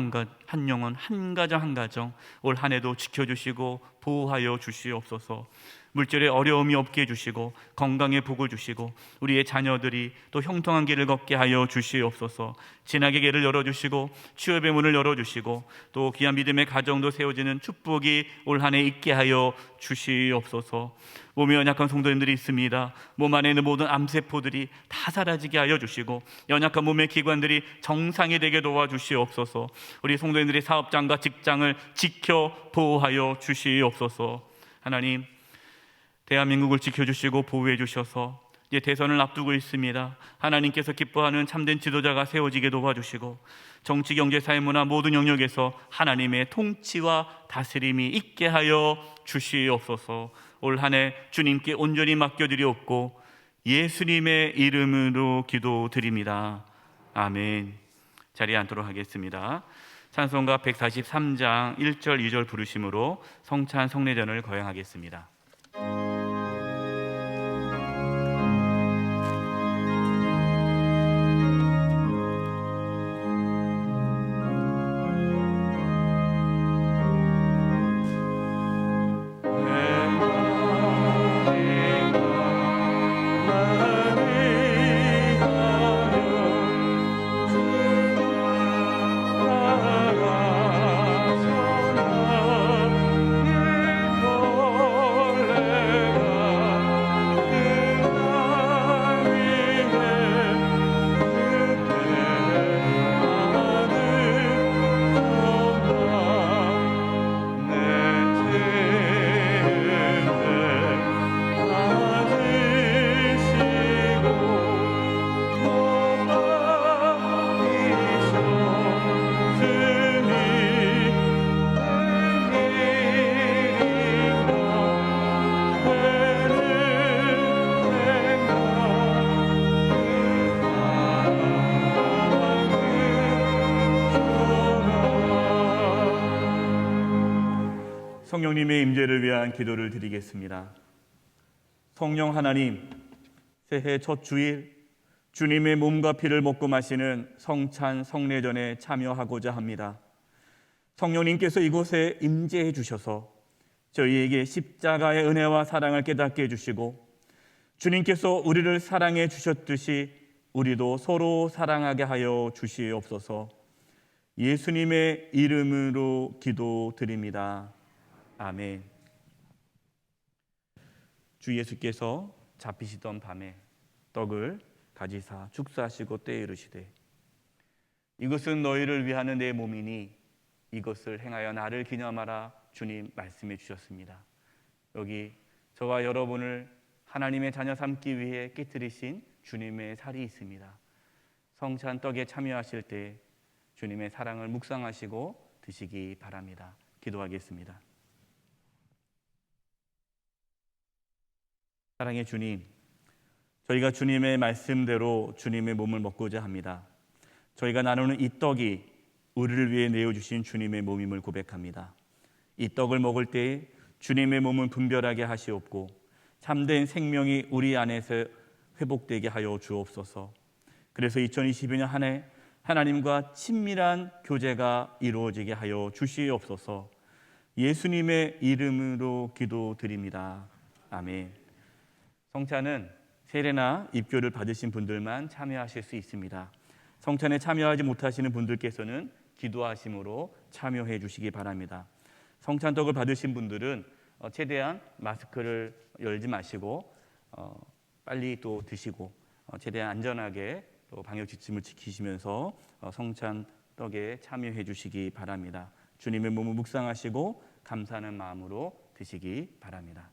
한 영혼, 한 가정 한 가정 올 한 해도 지켜주시고 보호하여 주시옵소서. 물질에 어려움이 없게 해주시고 건강에 복을 주시고 우리의 자녀들이 또 형통한 길을 걷게 하여 주시옵소서. 진학의 길을 열어주시고 취업의 문을 열어주시고 또 귀한 믿음의 가정도 세워지는 축복이 올 한 해 있게 하여 주시옵소서. 몸이 연약한 성도님들이 있습니다. 몸 안에 있는 모든 암세포들이 다 사라지게 하여 주시고 연약한 몸의 기관들이 정상이 되게 도와주시옵소서. 우리 성도님들의 사업장과 직장을 지켜 보호하여 주시옵소서. 하나님, 대한민국을 지켜주시고 보호해 주셔서 이제 대선을 앞두고 있습니다. 하나님께서 기뻐하는 참된 지도자가 세워지게 도와주시고 정치, 경제, 사회, 문화 모든 영역에서 하나님의 통치와 다스림이 있게 하여 주시옵소서. 올 한 해 주님께 온전히 맡겨드리옵고 예수님의 이름으로 기도드립니다. 아멘. 자리에 앉도록 하겠습니다. 찬송가 143장 1절 2절 부르심으로 성찬 성례전을 거행하겠습니다. 성령님의 임재를 위한 기도를 드리겠습니다. 성령 하나님, 새해 첫 주일 주님의 몸과 피를 먹고 마시는 성찬 성례전에 참여하고자 합니다. 성령님께서 이곳에 임재해 주셔서 저희에게 십자가의 은혜와 사랑을 깨닫게 해주시고 주님께서 우리를 사랑해 주셨듯이 우리도 서로 사랑하게 하여 주시옵소서. 예수님의 이름으로 기도드립니다. 아멘. 주 예수께서 잡히시던 밤에 떡을 가지사 축사하시고 때에 이르시되 이것은 너희를 위하는 내 몸이니 이것을 행하여 나를 기념하라. 주님 말씀해 주셨습니다. 여기 저와 여러분을 하나님의 자녀 삼기 위해 깨뜨리신 주님의 살이 있습니다. 성찬 떡에 참여하실 때 주님의 사랑을 묵상하시고 드시기 바랍니다. 기도하겠습니다. 사랑의 주님, 저희가 주님의 말씀대로 주님의 몸을 먹고자 합니다. 저희가 나누는 이 떡이 우리를 위해 내어주신 주님의 몸임을 고백합니다. 이 떡을 먹을 때 주님의 몸을 분별하게 하시옵고 참된 생명이 우리 안에서 회복되게 하여 주옵소서. 그래서 2022년 한 해 하나님과 친밀한 교제가 이루어지게 하여 주시옵소서. 예수님의 이름으로 기도드립니다. 아멘. 성찬은 세례나 입교를 받으신 분들만 참여하실 수 있습니다. 성찬에 참여하지 못하시는 분들께서는 기도하심으로 참여해 주시기 바랍니다. 성찬떡을 받으신 분들은 최대한 마스크를 열지 마시고 빨리 또 드시고 최대한 안전하게 또 방역 지침을 지키시면서 성찬떡에 참여해 주시기 바랍니다. 주님의 몸을 묵상하시고 감사하는 마음으로 드시기 바랍니다.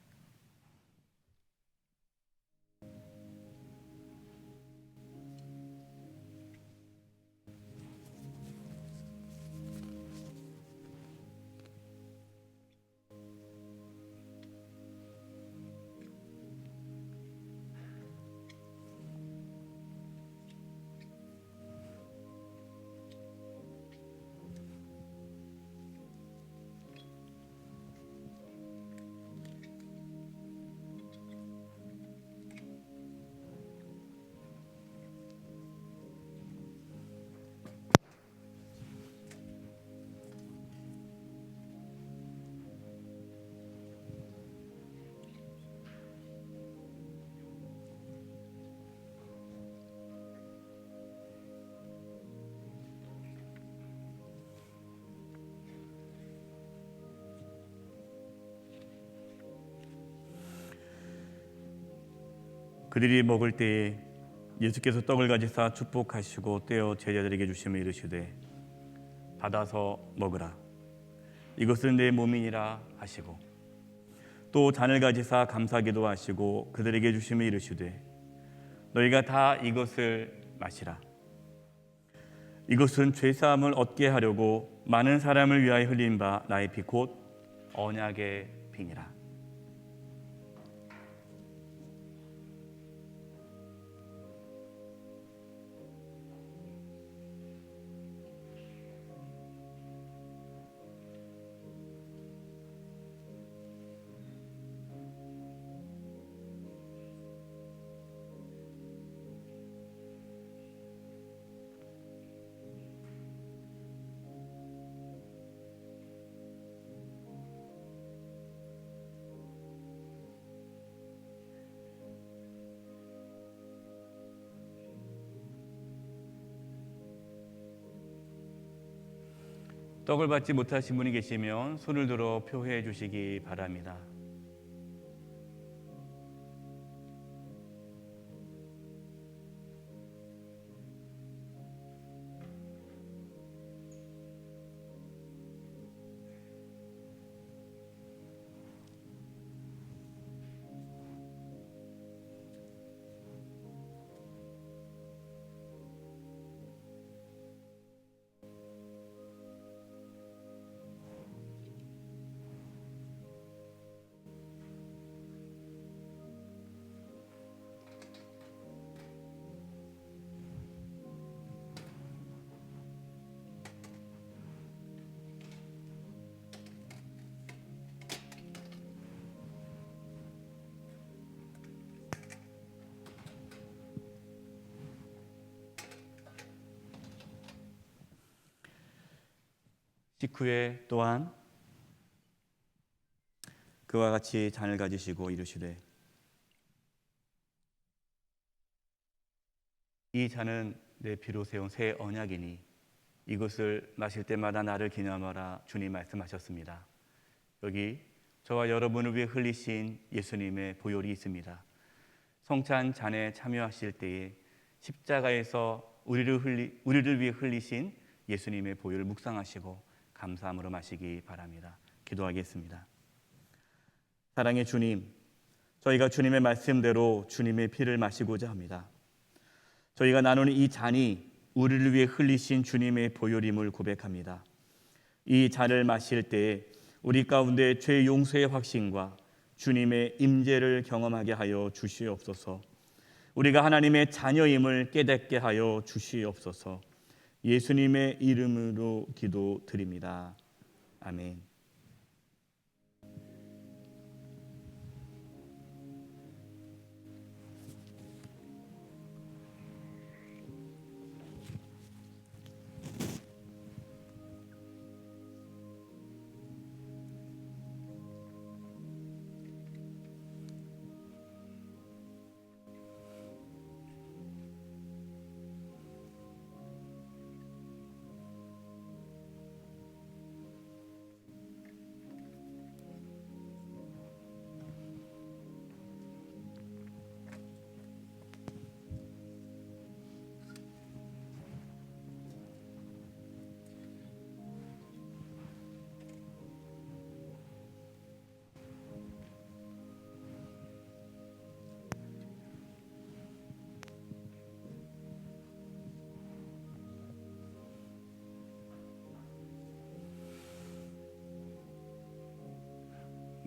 그들이 먹을 때에 예수께서 떡을 가지사 축복하시고 떼어 제자들에게 주시며 이르시되 받아서 먹으라 이것은 내 몸이니라 하시고 또 잔을 가지사 감사기도 하시고 그들에게 주시며 이르시되 너희가 다 이것을 마시라 이것은 죄사함을 얻게 하려고 많은 사람을 위하여 흘린 바 나의 피 곧 언약의 피니라. 떡을 받지 못하신 분이 계시면 손을 들어 표회해 주시기 바랍니다. 식후에 또한 그와 같이 잔을 가지시고 이르시되 이 잔은 내 피로 세운 새 언약이니 이것을 마실 때마다 나를 기념하라 주님 말씀하셨습니다. 여기 저와 여러분을 위해 흘리신 예수님의 보혈이 있습니다. 성찬 잔에 참여하실 때에 십자가에서 우리를 위해 흘리신 예수님의 보혈을 묵상하시고 감사함으로 마시기 바랍니다. 기도하겠습니다. 사랑의 주님, 저희가 주님의 말씀대로 주님의 피를 마시고자 합니다. 저희가 나누는 이 잔이 우리를 위해 흘리신 주님의 보혈임을 고백합니다. 이 잔을 마실 때에 우리 가운데 죄 용서의 확신과 주님의 임재를 경험하게 하여 주시옵소서. 우리가 하나님의 자녀임을 깨닫게 하여 주시옵소서. 예수님의 이름으로 기도드립니다. 아멘.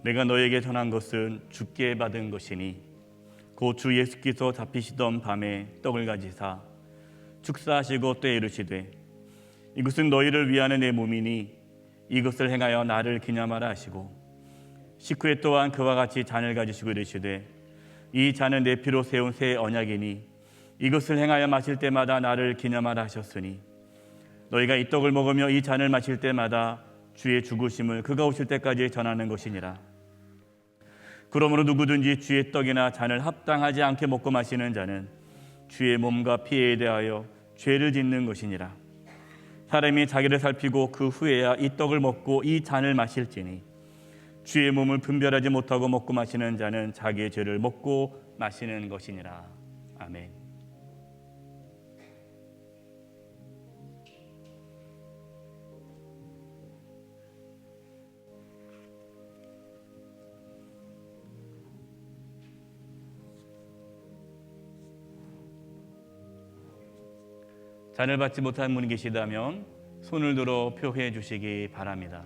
내가 너에게 전한 것은 주께 받은 것이니 곧 주 예수께서 잡히시던 밤에 떡을 가지사 축사하시고 또 이르시되 이것은 너희를 위하는 내 몸이니 이것을 행하여 나를 기념하라 하시고 식후에 또한 그와 같이 잔을 가지시고 이르시되 이 잔은 내 피로 세운 새 언약이니 이것을 행하여 마실 때마다 나를 기념하라 하셨으니 너희가 이 떡을 먹으며 이 잔을 마실 때마다 주의 죽으심을 그가 오실 때까지 전하는 것이니라. 그러므로 누구든지 주의 떡이나 잔을 합당하지 않게 먹고 마시는 자는 주의 몸과 피에 대하여 죄를 짓는 것이니라. 사람이 자기를 살피고 그 후에야 이 떡을 먹고 이 잔을 마실지니 주의 몸을 분별하지 못하고 먹고 마시는 자는 자기의 죄를 먹고 마시는 것이니라. 아멘. 잔을 받지 못한 분이 계시다면 손을 들어 표해 주시기 바랍니다.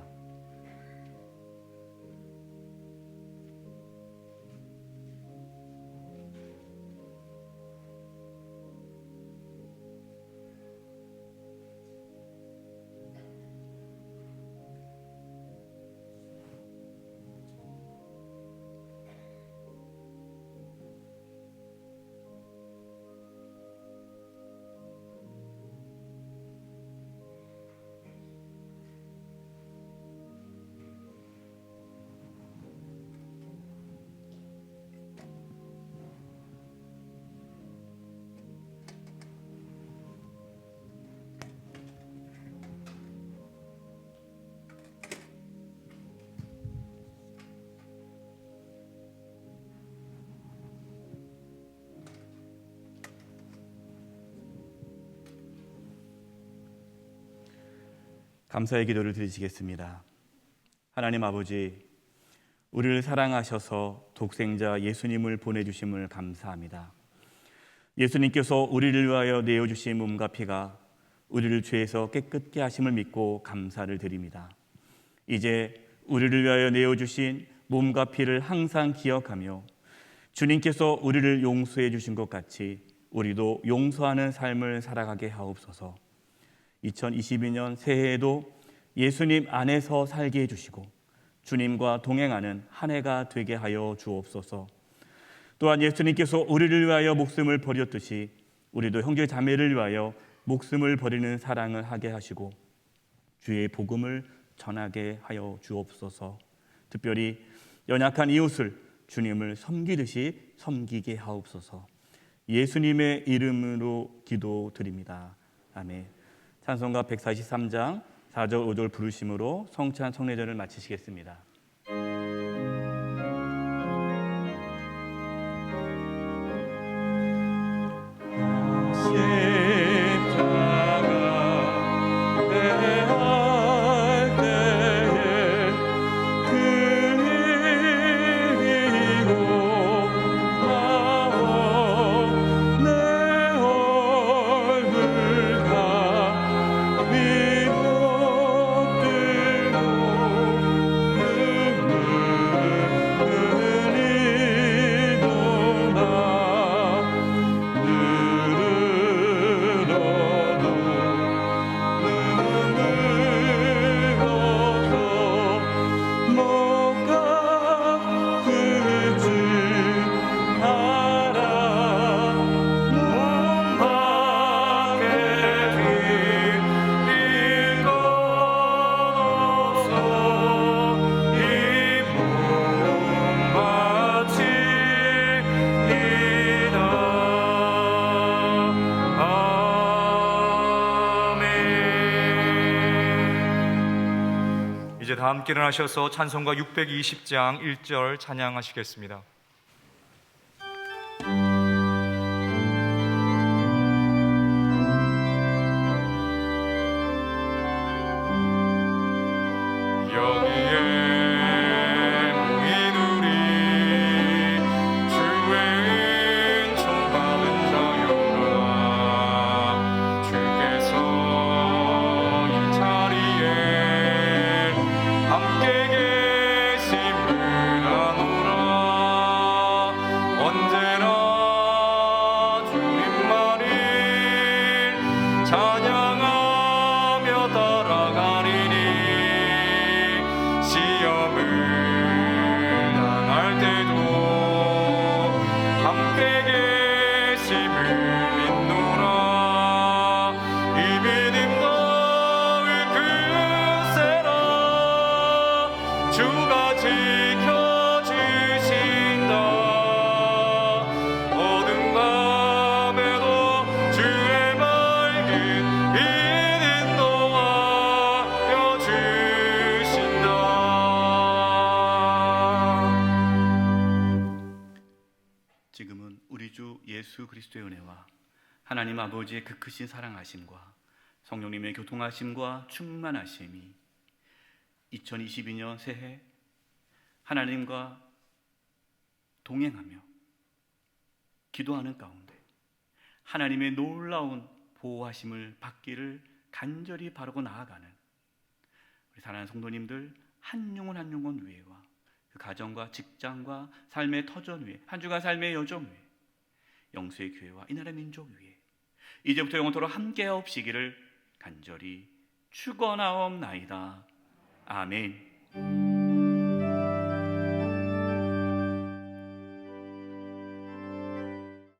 감사의 기도를 드리시겠습니다. 하나님 아버지, 우리를 사랑하셔서 독생자 예수님을 보내주심을 감사합니다. 예수님께서 우리를 위하여 내어주신 몸과 피가 우리를 죄에서 깨끗게 하심을 믿고 감사를 드립니다. 이제 우리를 위하여 내어주신 몸과 피를 항상 기억하며 주님께서 우리를 용서해 주신 것 같이 우리도 용서하는 삶을 살아가게 하옵소서. 2022년 새해에도 예수님 안에서 살게 해주시고 주님과 동행하는 한 해가 되게 하여 주옵소서. 또한 예수님께서 우리를 위하여 목숨을 버렸듯이 우리도 형제 자매를 위하여 목숨을 버리는 사랑을 하게 하시고 주의 복음을 전하게 하여 주옵소서. 특별히 연약한 이웃을 주님을 섬기듯이 섬기게 하옵소서. 예수님의 이름으로 기도드립니다. 아멘. 찬송가 143장 4절 5절 부르심으로 성찬 성례전을 마치시겠습니다. 이제 다 함께 일어나셔서 찬송가 620장 1절 찬양하시겠습니다. 함께 계심을 아노라. 지금은 우리 주 예수 그리스도의 은혜와 하나님 아버지의 그 크신 사랑하심과 성령님의 교통하심과 충만하심이 2022년 새해 하나님과 동행하며 기도하는 가운데 하나님의 놀라운 보호하심을 받기를 간절히 바라고 나아가는 우리 사랑하는 성도님들 한 영혼 한 영혼 위에와 그 가정과 직장과 삶의 터전 위에 한 주간 삶의 여정 위에 영수의 교회와 이 나라 민족 위에 이제부터 영원토록 함께하옵시기를 간절히 축원하옵나이다. 아멘.